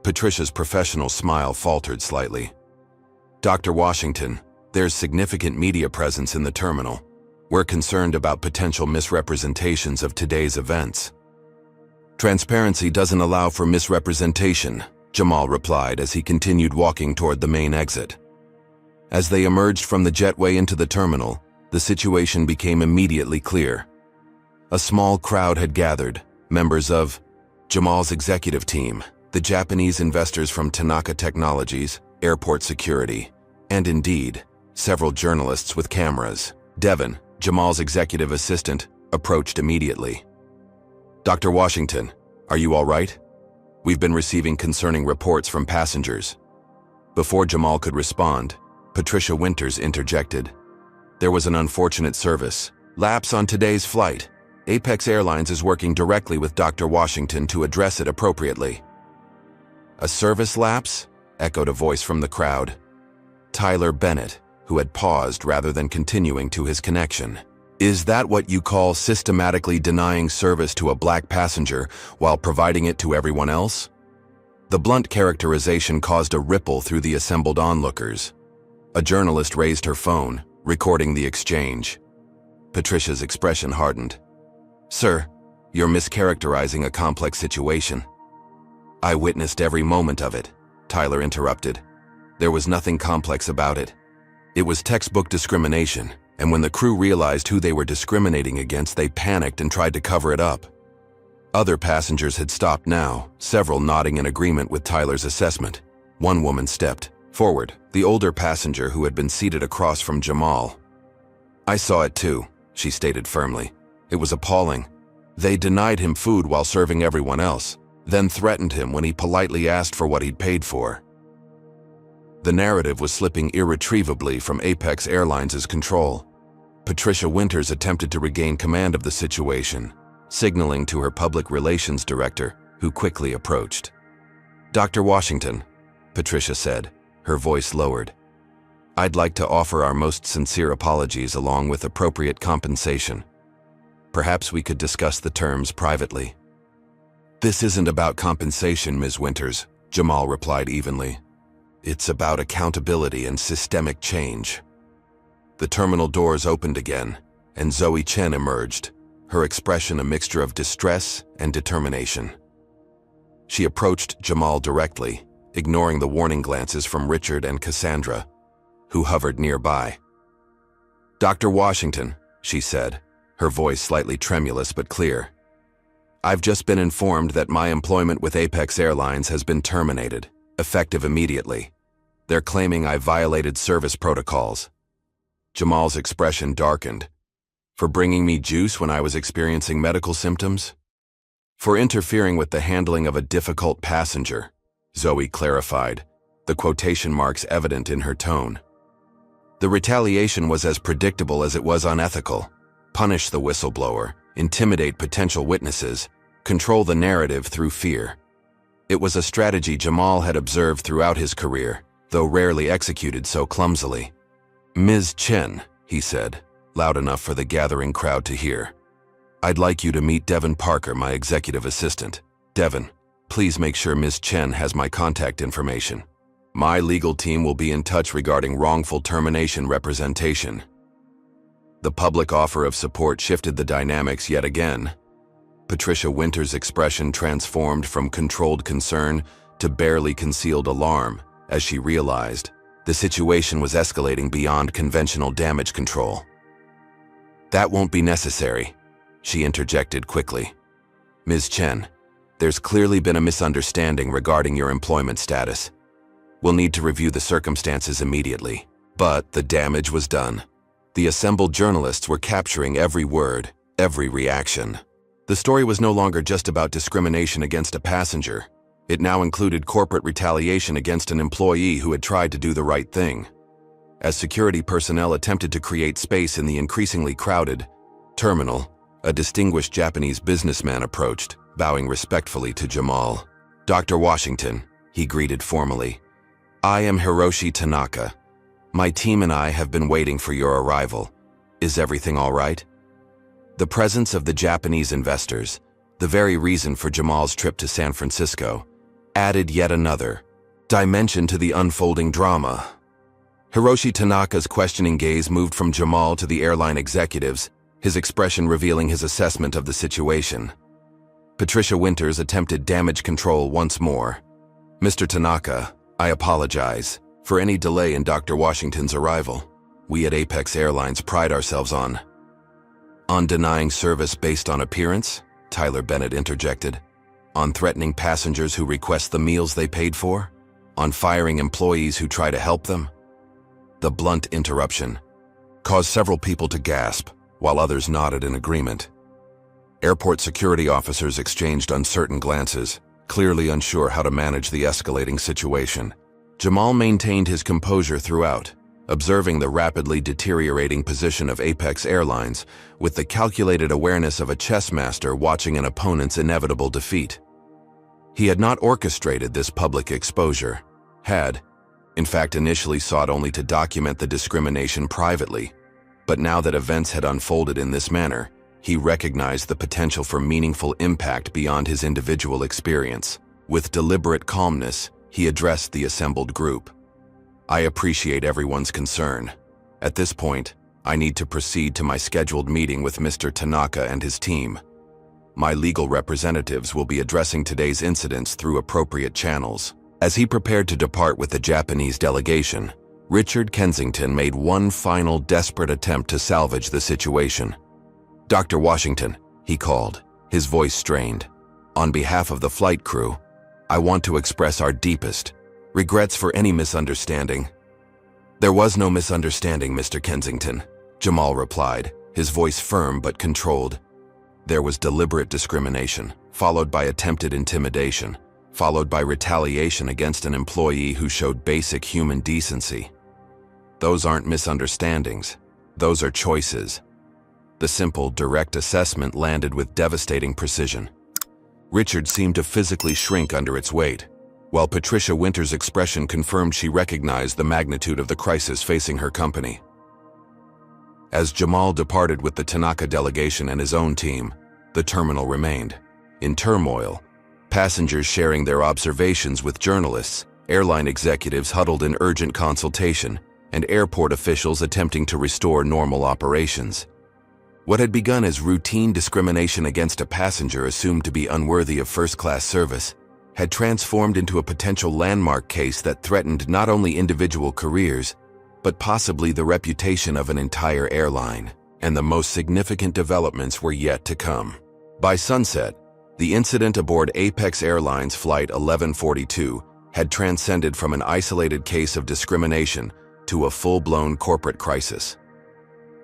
Patricia's professional smile faltered slightly. "Dr. Washington, there's significant media presence in the terminal. We're concerned about potential misrepresentations of today's events." "Transparency doesn't allow for misrepresentation," Jamal replied as he continued walking toward the main exit. As they emerged from the jetway into the terminal, the situation became immediately clear. A small crowd had gathered, members of Jamal's executive team, the Japanese investors from Tanaka Technologies, airport security, and indeed, several journalists with cameras. Devon, Jamal's executive assistant, approached immediately. "Dr. Washington, are you all right? We've been receiving concerning reports from passengers." Before Jamal could respond, Patricia Winters interjected. "There was an unfortunate service lapse on today's flight. Apex Airlines is working directly with Dr. Washington to address it appropriately." "A service lapse?" echoed a voice from the crowd. Tyler Bennett, who had paused rather than continuing to his connection. "Is that what you call systematically denying service to a black passenger while providing it to everyone else?" The blunt characterization caused a ripple through the assembled onlookers. A journalist raised her phone, recording the exchange. Patricia's expression hardened. "Sir, you're mischaracterizing a complex situation." "I witnessed every moment of it," Tyler interrupted. "There was nothing complex about it. It was textbook discrimination, and when the crew realized who they were discriminating against, they panicked and tried to cover it up." Other passengers had stopped now, several nodding in agreement with Tyler's assessment. One woman stepped forward, the older passenger who had been seated across from Jamal. "I saw it too," she stated firmly. "It was appalling. They denied him food while serving everyone else, then threatened him when he politely asked for what he'd paid for." The narrative was slipping irretrievably from Apex Airlines' control. Patricia Winters attempted to regain command of the situation, signaling to her public relations director, who quickly approached. "Dr. Washington," Patricia said, her voice lowered. "I'd like to offer our most sincere apologies along with appropriate compensation. Perhaps we could discuss the terms privately." "This isn't about compensation, Ms. Winters," Jamal replied evenly. "It's about accountability and systemic change." The terminal doors opened again, and Zoe Chen emerged, her expression a mixture of distress and determination. She approached Jamal directly, ignoring the warning glances from Richard and Cassandra, who hovered nearby. "Dr. Washington," she said, her voice slightly tremulous but clear. "I've just been informed that my employment with Apex Airlines has been terminated, effective immediately. They're claiming I violated service protocols." Jamal's expression darkened. "For bringing me juice when I was experiencing medical symptoms?" "For interfering with the handling of a difficult passenger," Zoe clarified, the quotation marks evident in her tone. "The retaliation was as predictable as it was unethical. Punish the whistleblower, intimidate potential witnesses, control the narrative through fear. It was a strategy Jamal had observed throughout his career, though rarely executed so clumsily. "Ms. Chen," he said, loud enough for the gathering crowd to hear. "I'd like you to meet Devin Parker, my executive assistant. Devin, please make sure Ms. Chen has my contact information. My legal team will be in touch regarding wrongful termination representation." The public offer of support shifted the dynamics yet again. Patricia Winters' expression transformed from controlled concern to barely concealed alarm as she realized the situation was escalating beyond conventional damage control. "That won't be necessary," she interjected quickly. "Ms. Chen, there's clearly been a misunderstanding regarding your employment status. We'll need to review the circumstances immediately." But the damage was done. The assembled journalists were capturing every word, every reaction. The story was no longer just about discrimination against a passenger. It now included corporate retaliation against an employee who had tried to do the right thing. As security personnel attempted to create space in the increasingly crowded terminal, a distinguished Japanese businessman approached, bowing respectfully to Jamal. "Dr. Washington," he greeted formally. "I am Hiroshi Tanaka. My team and I have been waiting for your arrival. Is everything all right?" The presence of the Japanese investors, the very reason for Jamal's trip to San Francisco, added yet another dimension to the unfolding drama. Hiroshi Tanaka's questioning gaze moved from Jamal to the airline executives, his expression revealing his assessment of the situation. Patricia Winters attempted damage control once more. "Mr. Tanaka, I apologize for any delay in Dr. Washington's arrival. We at Apex Airlines pride ourselves on denying service based on appearance," Tyler Bennett interjected. "On threatening passengers who request the meals they paid for? On firing employees who try to help them?" The blunt interruption caused several people to gasp, while others nodded in agreement. Airport security officers exchanged uncertain glances, clearly unsure how to manage the escalating situation. Jamal maintained his composure throughout, observing the rapidly deteriorating position of Apex Airlines with the calculated awareness of a chess master watching an opponent's inevitable defeat. He had not orchestrated this public exposure, had, in fact, initially sought only to document the discrimination privately, but now that events had unfolded in this manner, he recognized the potential for meaningful impact beyond his individual experience. With deliberate calmness, he addressed the assembled group. "I appreciate everyone's concern. At this point, I need to proceed to my scheduled meeting with Mr. Tanaka and his team. My legal representatives will be addressing today's incidents through appropriate channels." As he prepared to depart with the Japanese delegation, Richard Kensington made one final desperate attempt to salvage the situation. "Dr. Washington," he called, his voice strained. "On behalf of the flight crew, I want to express our deepest regrets for any misunderstanding." "There was no misunderstanding, Mr. Kensington," Jamal replied, his voice firm but controlled. "There was deliberate discrimination, followed by attempted intimidation, followed by retaliation against an employee who showed basic human decency. Those aren't misunderstandings. Those are choices. The simple, direct assessment landed with devastating precision. Richard seemed to physically shrink under its weight, while Patricia Winter's expression confirmed she recognized the magnitude of the crisis facing her company. As Jamal departed with the Tanaka delegation and his own team, the terminal remained in turmoil. Passengers sharing their observations with journalists, airline executives huddled in urgent consultation, and airport officials attempting to restore normal operations. What had begun as routine discrimination against a passenger assumed to be unworthy of first-class service had transformed into a potential landmark case that threatened not only individual careers, but possibly the reputation of an entire airline. And the most significant developments were yet to come. By sunset, the incident aboard Apex Airlines Flight 1142 had transcended from an isolated case of discrimination to a full-blown corporate crisis.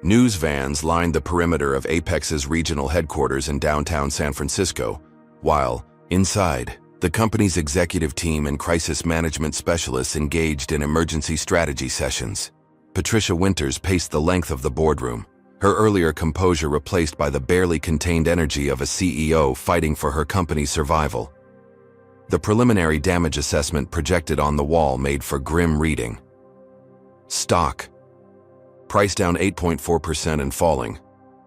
News vans lined the perimeter of Apex's regional headquarters in downtown San Francisco, while, inside, the company's executive team and crisis management specialists engaged in emergency strategy sessions. Patricia Winters paced the length of the boardroom, her earlier composure replaced by the barely contained energy of a CEO fighting for her company's survival. The preliminary damage assessment projected on the wall made for grim reading. Stock. Price down 8.4% and falling.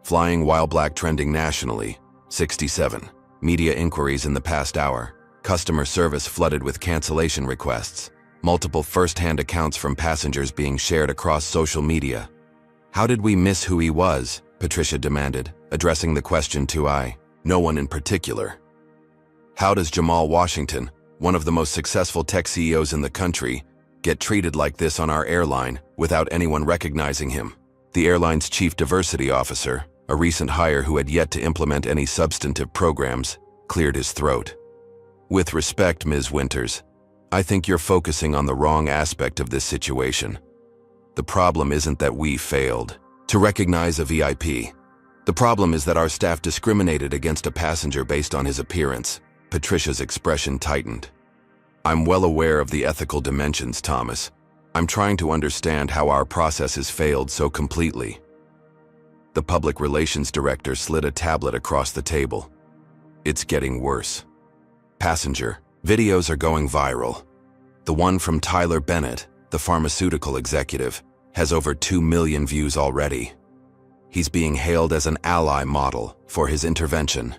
Flying while black trending nationally. 67. Media inquiries in the past hour. Customer service flooded with cancellation requests. Multiple first-hand accounts from passengers being shared across social media. How did we miss who he was? Patricia demanded, addressing the question to no one in particular. How does Jamal Washington, one of the most successful tech CEOs in the country, get treated like this on our airline without anyone recognizing him? The airline's chief diversity officer, a recent hire who had yet to implement any substantive programs, cleared his throat. With respect, Ms. Winters, I think you're focusing on the wrong aspect of this situation. The problem isn't that we failed to recognize a VIP. The problem is that our staff discriminated against a passenger based on his appearance. Patricia's expression tightened. I'm well aware of the ethical dimensions, Thomas. I'm trying to understand how our processes failed so completely. The public relations director slid a tablet across the table. It's getting worse. Passenger videos are going viral. The one from Tyler Bennett, the pharmaceutical executive, has over 2 million views already. He's being hailed as an ally model for his intervention.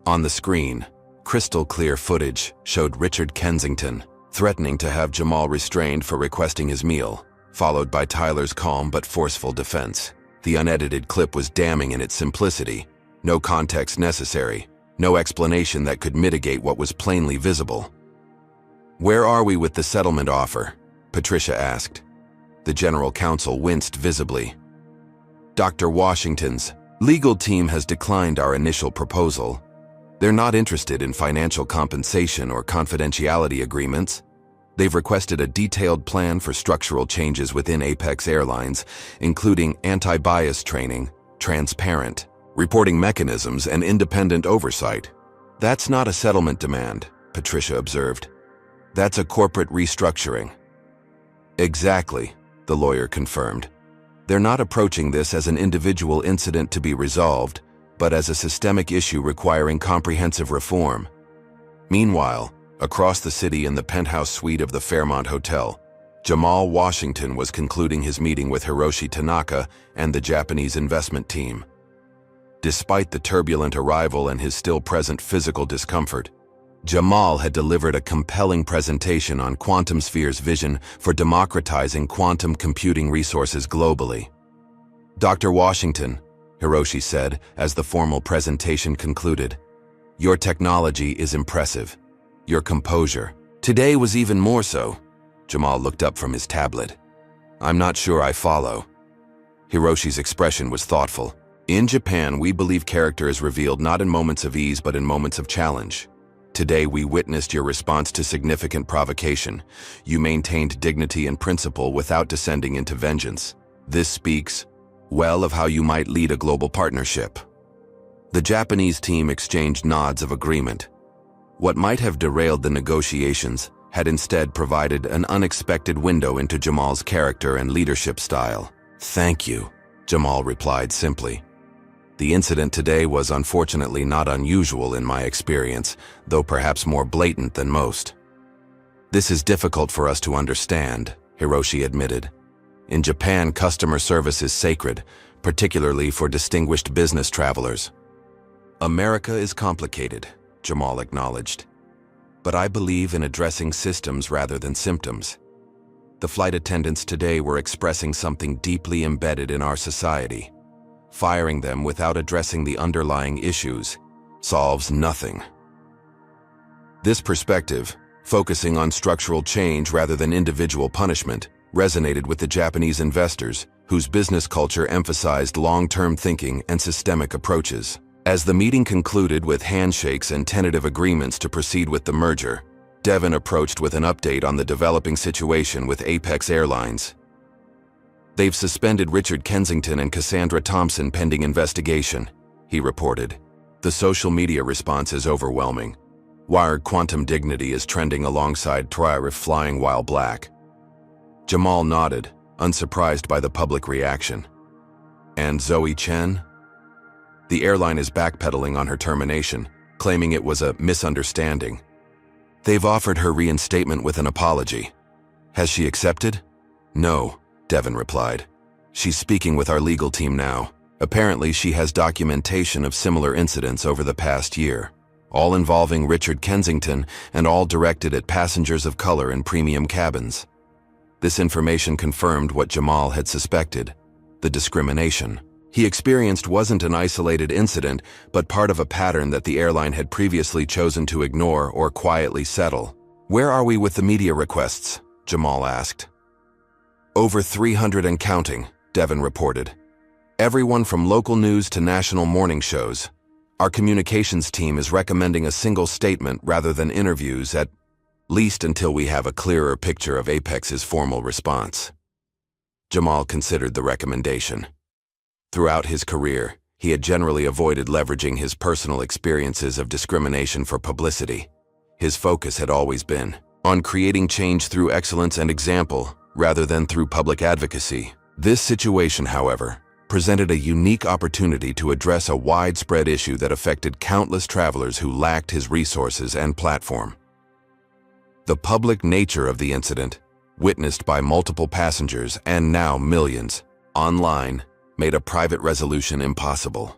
On the screen, crystal-clear footage showed Richard Kensington threatening to have Jamal restrained for requesting his meal, followed by Tyler's calm but forceful defense. The unedited clip was damning in its simplicity. No context necessary, no explanation that could mitigate what was plainly visible. "Where are we with the settlement offer?" Patricia asked. The general counsel winced visibly. "Dr. Washington's legal team has declined our initial proposal. They're not interested in financial compensation or confidentiality agreements. They've requested a detailed plan for structural changes within Apex Airlines, including anti-bias training, transparent reporting mechanisms, and independent oversight." "That's not a settlement demand," Patricia observed. "That's a corporate restructuring." "Exactly," the lawyer confirmed. "They're not approaching this as an individual incident to be resolved, but as a systemic issue requiring comprehensive reform." Meanwhile, across the city in the penthouse suite of the Fairmont Hotel, Jamal Washington was concluding his meeting with Hiroshi Tanaka and the Japanese investment team. Despite the turbulent arrival and his still-present physical discomfort, Jamal had delivered a compelling presentation on Quantum Sphere's vision for democratizing quantum computing resources globally. "Dr. Washington," Hiroshi said as the formal presentation concluded, "your technology is impressive. Your composure today was even more so." Jamal looked up from his tablet. "I'm not sure I follow." Hiroshi's expression was thoughtful. "In Japan, we believe character is revealed not in moments of ease but in moments of challenge. Today, we witnessed your response to significant provocation. You maintained dignity and principle without descending into vengeance. This speaks well of how you might lead a global partnership." The Japanese team exchanged nods of agreement. What might have derailed the negotiations had instead provided an unexpected window into Jamal's character and leadership style. "Thank you," Jamal replied simply. The incident today was unfortunately not unusual in my experience, though perhaps more blatant than most. "This is difficult for us to understand," Hiroshi admitted. "In Japan, customer service is sacred, particularly for distinguished business travelers." "America is complicated," Jamal acknowledged. "But I believe in addressing systems rather than symptoms. The flight attendants today were expressing something deeply embedded in our society. Firing them without addressing the underlying issues solves nothing." This perspective, focusing on structural change rather than individual punishment, resonated with the Japanese investors, whose business culture emphasized long-term thinking and systemic approaches. As the meeting concluded with handshakes and tentative agreements to proceed with the merger, Devon approached with an update on the developing situation with Apex Airlines. "They've suspended Richard Kensington and Cassandra Thompson pending investigation," he reported. "The social media response is overwhelming. Wired Quantum Dignity is trending alongside Triarif flying while black." Jamal nodded, unsurprised by the public reaction. "And Zoe Chen?" "The airline is backpedaling on her termination, claiming it was a misunderstanding. They've offered her reinstatement with an apology." "Has she accepted?" "No," Devon replied. "She's speaking with our legal team now. Apparently she has documentation of similar incidents over the past year, all involving Richard Kensington and all directed at passengers of color in premium cabins." This information confirmed what Jamal had suspected: the discrimination he experienced wasn't an isolated incident, but part of a pattern that the airline had previously chosen to ignore or quietly settle. "Where are we with the media requests?" Jamal asked. "Over 300 and counting," Devon reported. "Everyone from local news to national morning shows. Our communications team is recommending a single statement rather than interviews, at least until we have a clearer picture of Apex's formal response." Jamal considered the recommendation. Throughout his career, he had generally avoided leveraging his personal experiences of discrimination for publicity. His focus had always been on creating change through excellence and example, rather than through public advocacy. This situation, however, presented a unique opportunity to address a widespread issue that affected countless travelers who lacked his resources and platform. The public nature of the incident, witnessed by multiple passengers and now millions online, made a private resolution impossible.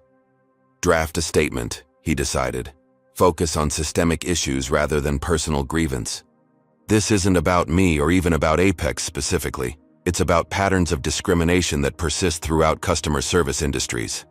"Draft a statement," he decided. "Focus on systemic issues rather than personal grievance. This isn't about me or even about Apex specifically. It's about patterns of discrimination that persist throughout customer service industries."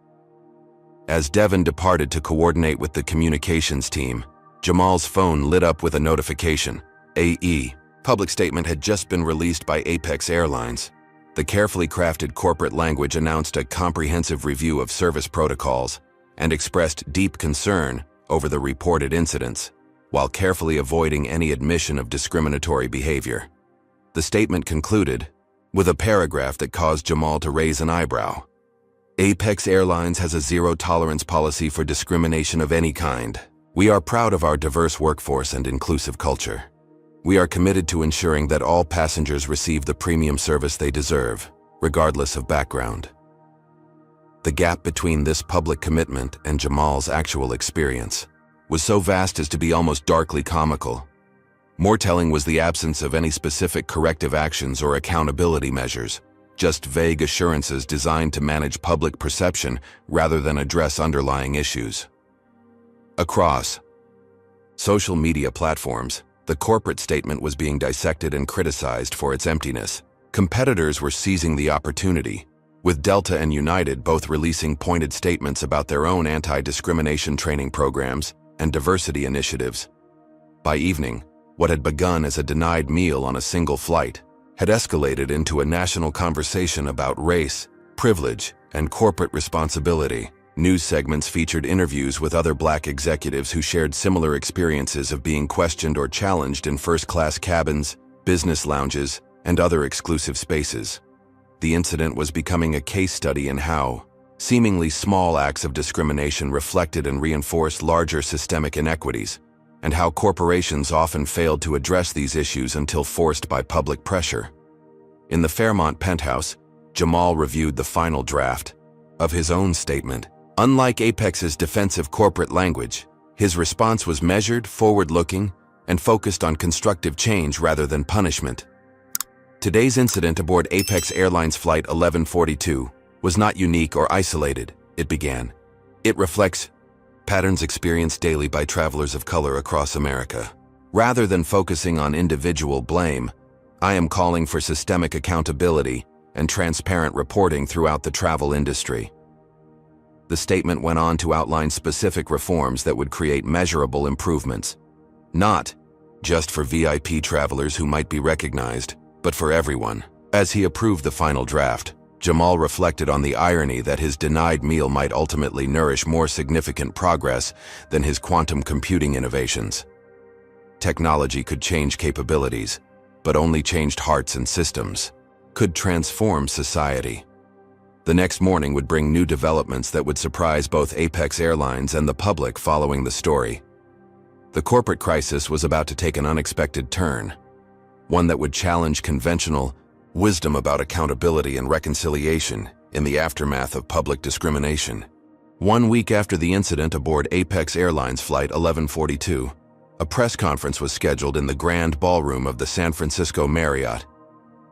As Devon departed to coordinate with the communications team, Jamal's phone lit up with a notification. A public statement had just been released by Apex Airlines. The carefully crafted corporate language announced a comprehensive review of service protocols and expressed deep concern over the reported incidents, while carefully avoiding any admission of discriminatory behavior. The statement concluded with a paragraph that caused Jamal to raise an eyebrow. "Apex Airlines has a zero-tolerance policy for discrimination of any kind. We are proud of our diverse workforce and inclusive culture. We are committed to ensuring that all passengers receive the premium service they deserve, regardless of background." The gap between this public commitment and Jamal's actual experience was so vast as to be almost darkly comical. More telling was the absence of any specific corrective actions or accountability measures, just vague assurances designed to manage public perception rather than address underlying issues. Across social media platforms, the corporate statement was being dissected and criticized for its emptiness. Competitors were seizing the opportunity, with Delta and United both releasing pointed statements about their own anti-discrimination training programs and diversity initiatives. By evening, what had begun as a denied meal on a single flight had escalated into a national conversation about race, privilege, and corporate responsibility. News segments featured interviews with other Black executives who shared similar experiences of being questioned or challenged in first-class cabins, business lounges, and other exclusive spaces. The incident was becoming a case study in how seemingly small acts of discrimination reflected and reinforced larger systemic inequities, and how corporations often failed to address these issues until forced by public pressure. In the Fairmont penthouse, Jamal reviewed the final draft of his own statement. Unlike Apex's defensive corporate language, his response was measured, forward-looking, and focused on constructive change rather than punishment. Today's incident aboard Apex Airlines Flight 1142 was not unique or isolated, it began. It reflects patterns experienced daily by travelers of color across America. Rather than focusing on individual blame, I am calling for systemic accountability and transparent reporting throughout the travel industry. The statement went on to outline specific reforms that would create measurable improvements, not just for VIP travelers who might be recognized, but for everyone. As he approved the final draft, Jamal reflected on the irony that his denied meal might ultimately nourish more significant progress than his quantum computing innovations. Technology could change capabilities, but only changed hearts and systems, could transform society. The next morning would bring new developments that would surprise both Apex Airlines and the public following the story. The corporate crisis was about to take an unexpected turn, one that would challenge conventional wisdom about accountability and reconciliation in the aftermath of public discrimination. 1 week after the incident aboard Apex Airlines Flight 1142, a press conference was scheduled in the grand ballroom of the San Francisco Marriott.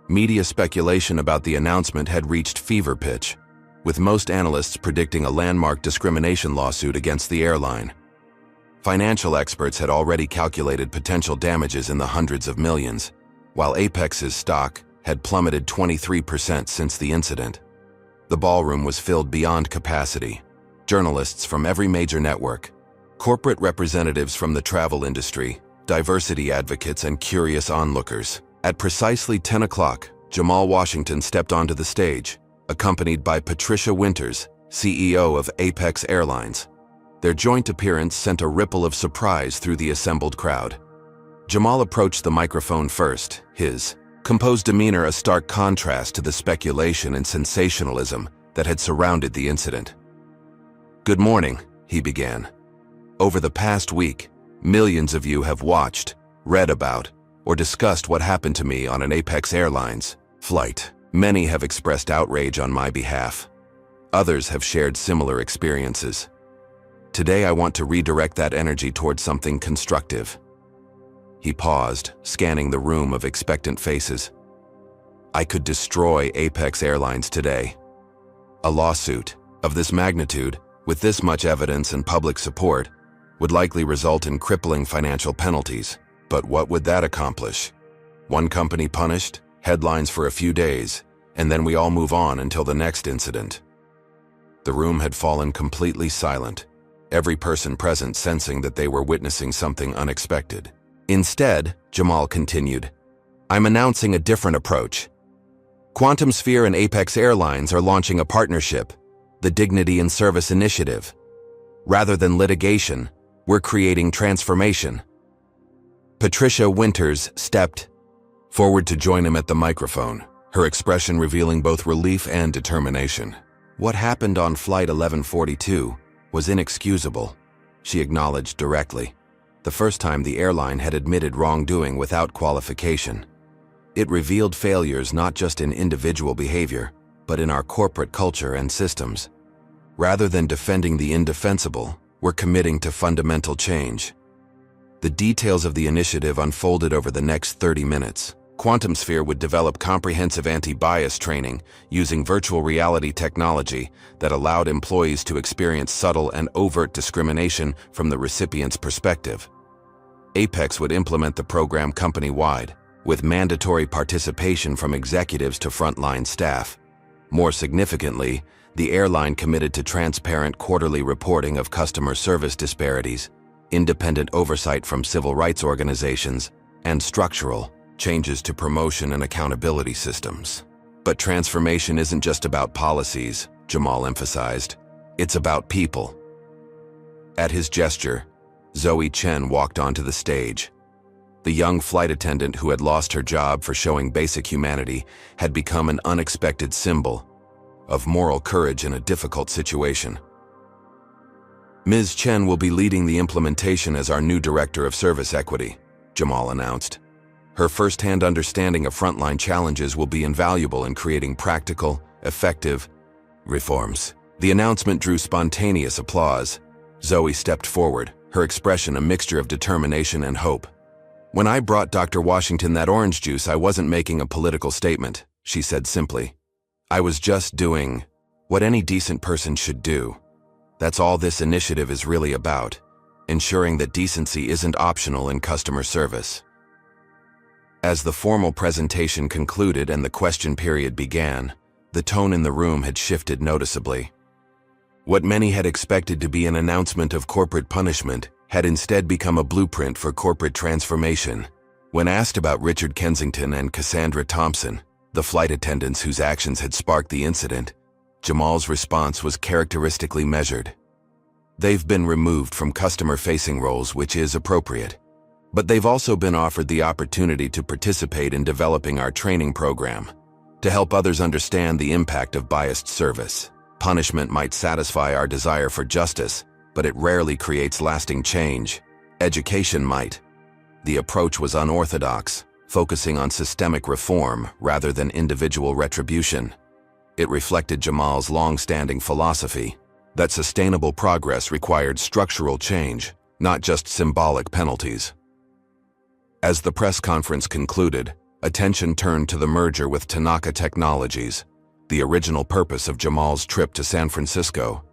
Media speculation about the announcement had reached fever pitch, with most analysts predicting a landmark discrimination lawsuit against the airline. Financial experts had already calculated potential damages in the hundreds of millions, while Apex's stock had plummeted 23% since the incident. The ballroom was filled beyond capacity. Journalists from every major network, corporate representatives from the travel industry, diversity advocates, and curious onlookers. At precisely 10 o'clock, Jamal Washington stepped onto the stage, accompanied by Patricia Winters, CEO of Apex Airlines. Their joint appearance sent a ripple of surprise through the assembled crowd. Jamal approached the microphone first, his composed demeanor a stark contrast to the speculation and sensationalism that had surrounded the incident. "Good morning," he began. "Over the past week, millions of you have watched, read about, or discussed what happened to me on an Apex Airlines flight. Many have expressed outrage on my behalf. Others have shared similar experiences. Today I want to redirect that energy towards something constructive." He paused, scanning the room of expectant faces. "I could destroy Apex Airlines today. A lawsuit of this magnitude, with this much evidence and public support, would likely result in crippling financial penalties. But what would that accomplish? One company punished, headlines for a few days, and then we all move on until the next incident." The room had fallen completely silent, every person present sensing that they were witnessing something unexpected. "Instead," Jamal continued, "I'm announcing a different approach. Quantum Sphere and Apex Airlines are launching a partnership, the Dignity in Service Initiative. Rather than litigation, we're creating transformation." Patricia Winters stepped forward to join him at the microphone, her expression revealing both relief and determination. "What happened on Flight 1142 was inexcusable," she acknowledged directly. The first time the airline had admitted wrongdoing without qualification. It revealed failures not just in individual behavior, but in our corporate culture and systems. Rather than defending the indefensible, we're committing to fundamental change. The details of the initiative unfolded over the next 30 minutes. Quantum Sphere would develop comprehensive anti-bias training using virtual reality technology that allowed employees to experience subtle and overt discrimination from the recipient's perspective. Apex would implement the program company-wide, with mandatory participation from executives to frontline staff. More significantly, the airline committed to transparent quarterly reporting of customer service disparities, independent oversight from civil rights organizations, and structural changes to promotion and accountability systems. But transformation isn't just about policies, Jamal emphasized. It's about people. At his gesture, Zoe Chen walked onto the stage. The young flight attendant who had lost her job for showing basic humanity had become an unexpected symbol of moral courage in a difficult situation. Ms. Chen will be leading the implementation as our new Director of Service Equity, Jamal announced. Her first-hand understanding of frontline challenges will be invaluable in creating practical, effective reforms. The announcement drew spontaneous applause. Zoe stepped forward, her expression a mixture of determination and hope. "When I brought Dr. Washington that orange juice, I wasn't making a political statement," she said simply. "I was just doing what any decent person should do. That's all this initiative is really about, ensuring that decency isn't optional in customer service." As the formal presentation concluded and the question period began, the tone in the room had shifted noticeably. What many had expected to be an announcement of corporate punishment had instead become a blueprint for corporate transformation. When asked about Richard Kensington and Cassandra Thompson, the flight attendants whose actions had sparked the incident, Jamal's response was characteristically measured. "They've been removed from customer-facing roles, which is appropriate. But they've also been offered the opportunity to participate in developing our training program, to help others understand the impact of biased service. Punishment might satisfy our desire for justice, but it rarely creates lasting change. Education might." The approach was unorthodox, focusing on systemic reform rather than individual retribution. It reflected Jamal's long-standing philosophy that sustainable progress required structural change, not just symbolic penalties. As the press conference concluded, attention turned to the merger with Tanaka Technologies, the original purpose of Jamal's trip to San Francisco.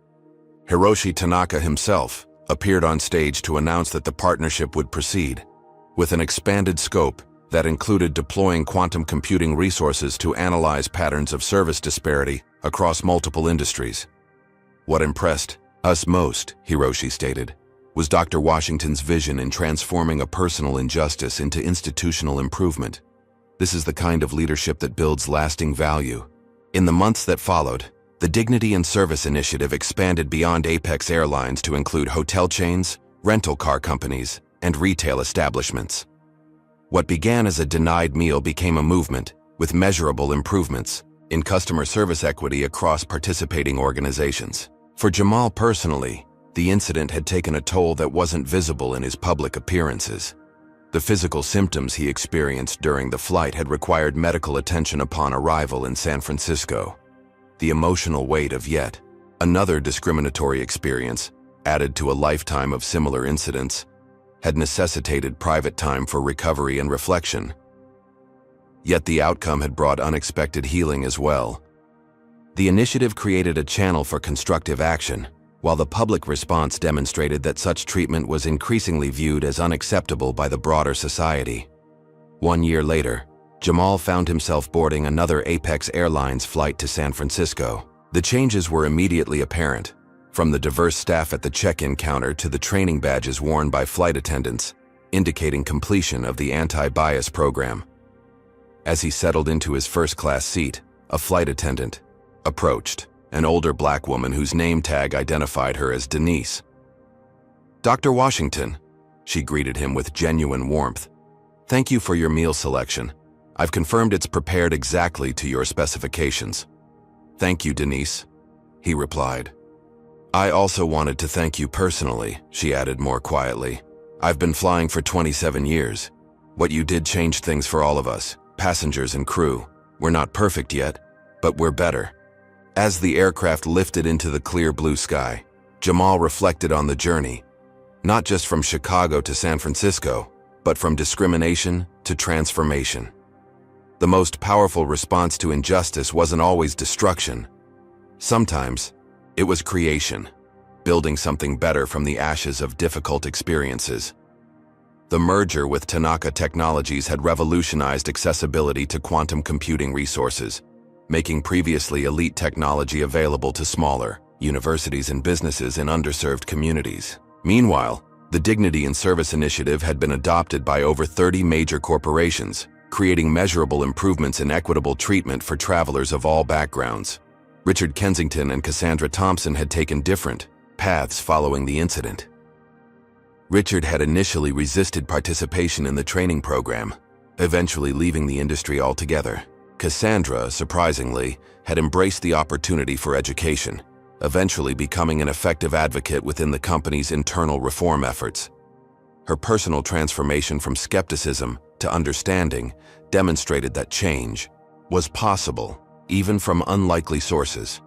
Hiroshi Tanaka himself appeared on stage to announce that the partnership would proceed, with an expanded scope that included deploying quantum computing resources to analyze patterns of service disparity across multiple industries. "What impressed us most," Hiroshi stated, "was Dr. Washington's vision in transforming a personal injustice into institutional improvement. This is the kind of leadership that builds lasting value." In the months that followed, the Dignity and Service Initiative expanded beyond Apex Airlines to include hotel chains, rental car companies, and retail establishments. What began as a denied meal became a movement, with measurable improvements in customer service equity across participating organizations. For Jamal personally, the incident had taken a toll that wasn't visible in his public appearances. The physical symptoms he experienced during the flight had required medical attention upon arrival in San Francisco. The emotional weight of yet another discriminatory experience, added to a lifetime of similar incidents, had necessitated private time for recovery and reflection. Yet the outcome had brought unexpected healing as well. The initiative created a channel for constructive action, while the public response demonstrated that such treatment was increasingly viewed as unacceptable by the broader society. 1 year later, Jamal found himself boarding another Apex Airlines flight to San Francisco. The changes were immediately apparent, from the diverse staff at the check-in counter to the training badges worn by flight attendants, indicating completion of the anti-bias program. As he settled into his first-class seat, a flight attendant approached, an older black woman whose name tag identified her as Denise. "Dr. Washington," she greeted him with genuine warmth. "Thank you for your meal selection. I've confirmed it's prepared exactly to your specifications." "Thank you, Denise," he replied. "I also wanted to thank you personally," she added more quietly. "I've been flying for 27 years. What you did changed things for all of us, passengers and crew. We're not perfect yet, but we're better." As the aircraft lifted into the clear blue sky, Jamal reflected on the journey, not just from Chicago to San Francisco, but from discrimination to transformation. The most powerful response to injustice wasn't always destruction. Sometimes, it was creation, building something better from the ashes of difficult experiences. The merger with Tanaka Technologies had revolutionized accessibility to quantum computing resources, making previously elite technology available to smaller universities and businesses in underserved communities. Meanwhile, the Dignity and Service Initiative had been adopted by over 30 major corporations, creating measurable improvements in equitable treatment for travelers of all backgrounds. Richard Kensington and Cassandra Thompson had taken different paths following the incident. Richard had initially resisted participation in the training program, eventually leaving the industry altogether. Cassandra, surprisingly, had embraced the opportunity for education, eventually becoming an effective advocate within the company's internal reform efforts. Her personal transformation from skepticism to understanding demonstrated that change was possible, even from unlikely sources.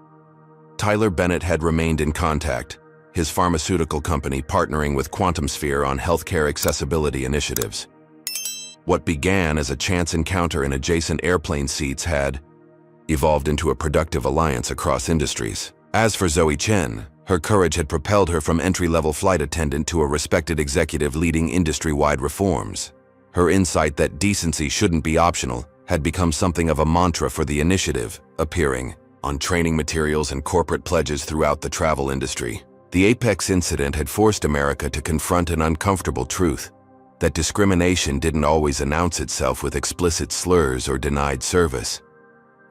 Tyler Bennett had remained in contact, his pharmaceutical company partnering with QuantumSphere on healthcare accessibility initiatives. What began as a chance encounter in adjacent airplane seats had evolved into a productive alliance across industries. As for Zoe Chen, her courage had propelled her from entry-level flight attendant to a respected executive leading industry-wide reforms. Her insight that decency shouldn't be optional had become something of a mantra for the initiative, appearing on training materials and corporate pledges throughout the travel industry. The Apex incident had forced America to confront an uncomfortable truth, that discrimination didn't always announce itself with explicit slurs or denied service.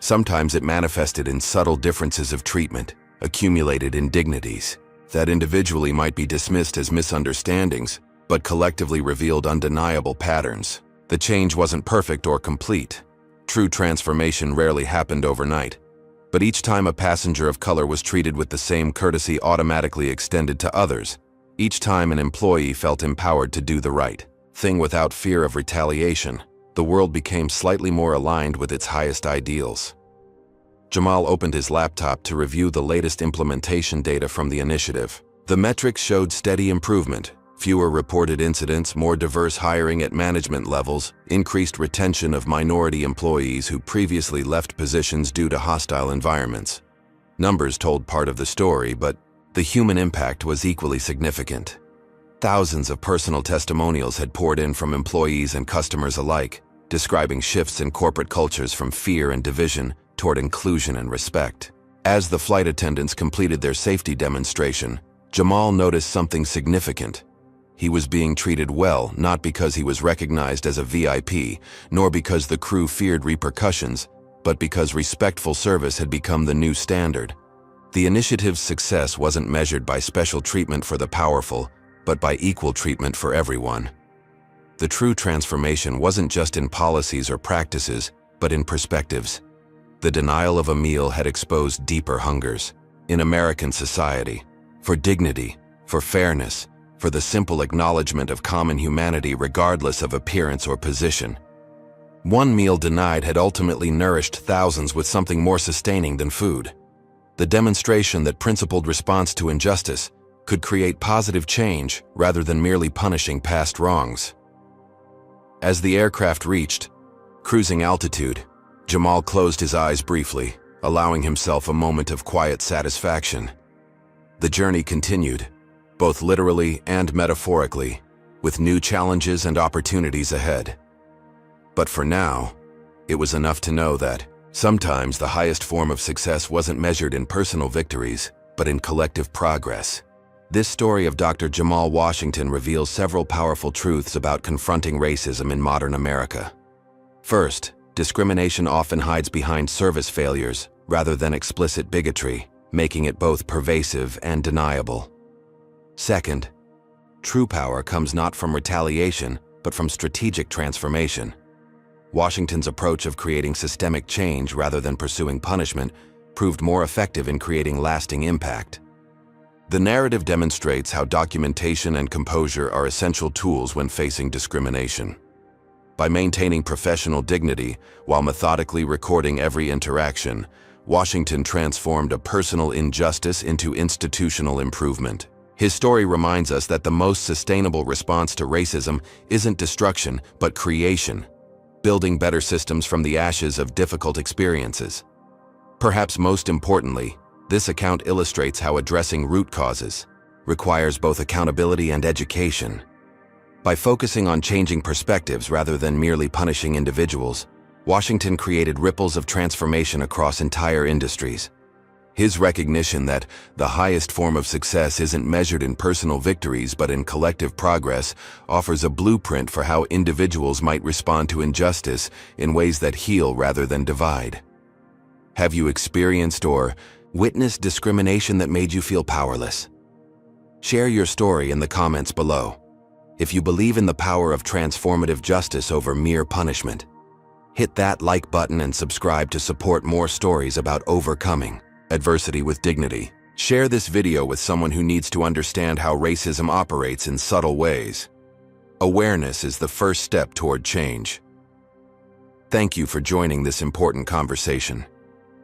Sometimes it manifested in subtle differences of treatment, accumulated indignities, that individually might be dismissed as misunderstandings, but collectively revealed undeniable patterns. The change wasn't perfect or complete. True transformation rarely happened overnight. But each time a passenger of color was treated with the same courtesy automatically extended to others, each time an employee felt empowered to do the right thing without fear of retaliation, the world became slightly more aligned with its highest ideals. Jamal opened his laptop to review the latest implementation data from the initiative. The metrics showed steady improvement. Fewer reported incidents, more diverse hiring at management levels, increased retention of minority employees who previously left positions due to hostile environments. Numbers told part of the story, but the human impact was equally significant. Thousands of personal testimonials had poured in from employees and customers alike, describing shifts in corporate cultures from fear and division toward inclusion and respect. As the flight attendants completed their safety demonstration, Jamal noticed something significant. He was being treated well, not because he was recognized as a VIP, nor because the crew feared repercussions, but because respectful service had become the new standard. The initiative's success wasn't measured by special treatment for the powerful, but by equal treatment for everyone. The true transformation wasn't just in policies or practices, but in perspectives. The denial of a meal had exposed deeper hungers in American society, for dignity, for fairness, for the simple acknowledgement of common humanity regardless of appearance or position. One meal denied had ultimately nourished thousands with something more sustaining than food. The demonstration that principled response to injustice could create positive change rather than merely punishing past wrongs. As the aircraft reached cruising altitude, Jamal closed his eyes briefly, allowing himself a moment of quiet satisfaction. The journey continued, both literally and metaphorically, with new challenges and opportunities ahead. But for now, it was enough to know that sometimes the highest form of success wasn't measured in personal victories, but in collective progress. This story of Dr. Jamal Washington reveals several powerful truths about confronting racism in modern America. First, discrimination often hides behind service failures rather than explicit bigotry, making it both pervasive and deniable. Second, true power comes not from retaliation, but from strategic transformation. Washington's approach of creating systemic change rather than pursuing punishment proved more effective in creating lasting impact. The narrative demonstrates how documentation and composure are essential tools when facing discrimination. By maintaining professional dignity while methodically recording every interaction, Washington transformed a personal injustice into institutional improvement. His story reminds us that the most sustainable response to racism isn't destruction, but creation, building better systems from the ashes of difficult experiences. Perhaps most importantly, this account illustrates how addressing root causes requires both accountability and education. By focusing on changing perspectives rather than merely punishing individuals, Washington created ripples of transformation across entire industries. His recognition that the highest form of success isn't measured in personal victories but in collective progress offers a blueprint for how individuals might respond to injustice in ways that heal rather than divide. Have you experienced or witnessed discrimination that made you feel powerless? Share your story in the comments below. If you believe in the power of transformative justice over mere punishment, hit that like button and subscribe to support more stories about overcoming adversity with dignity. Share this video with someone who needs to understand how racism operates in subtle ways. Awareness is the first step toward change. Thank you for joining this important conversation.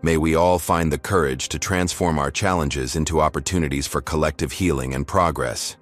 May we all find the courage to transform our challenges into opportunities for collective healing and progress.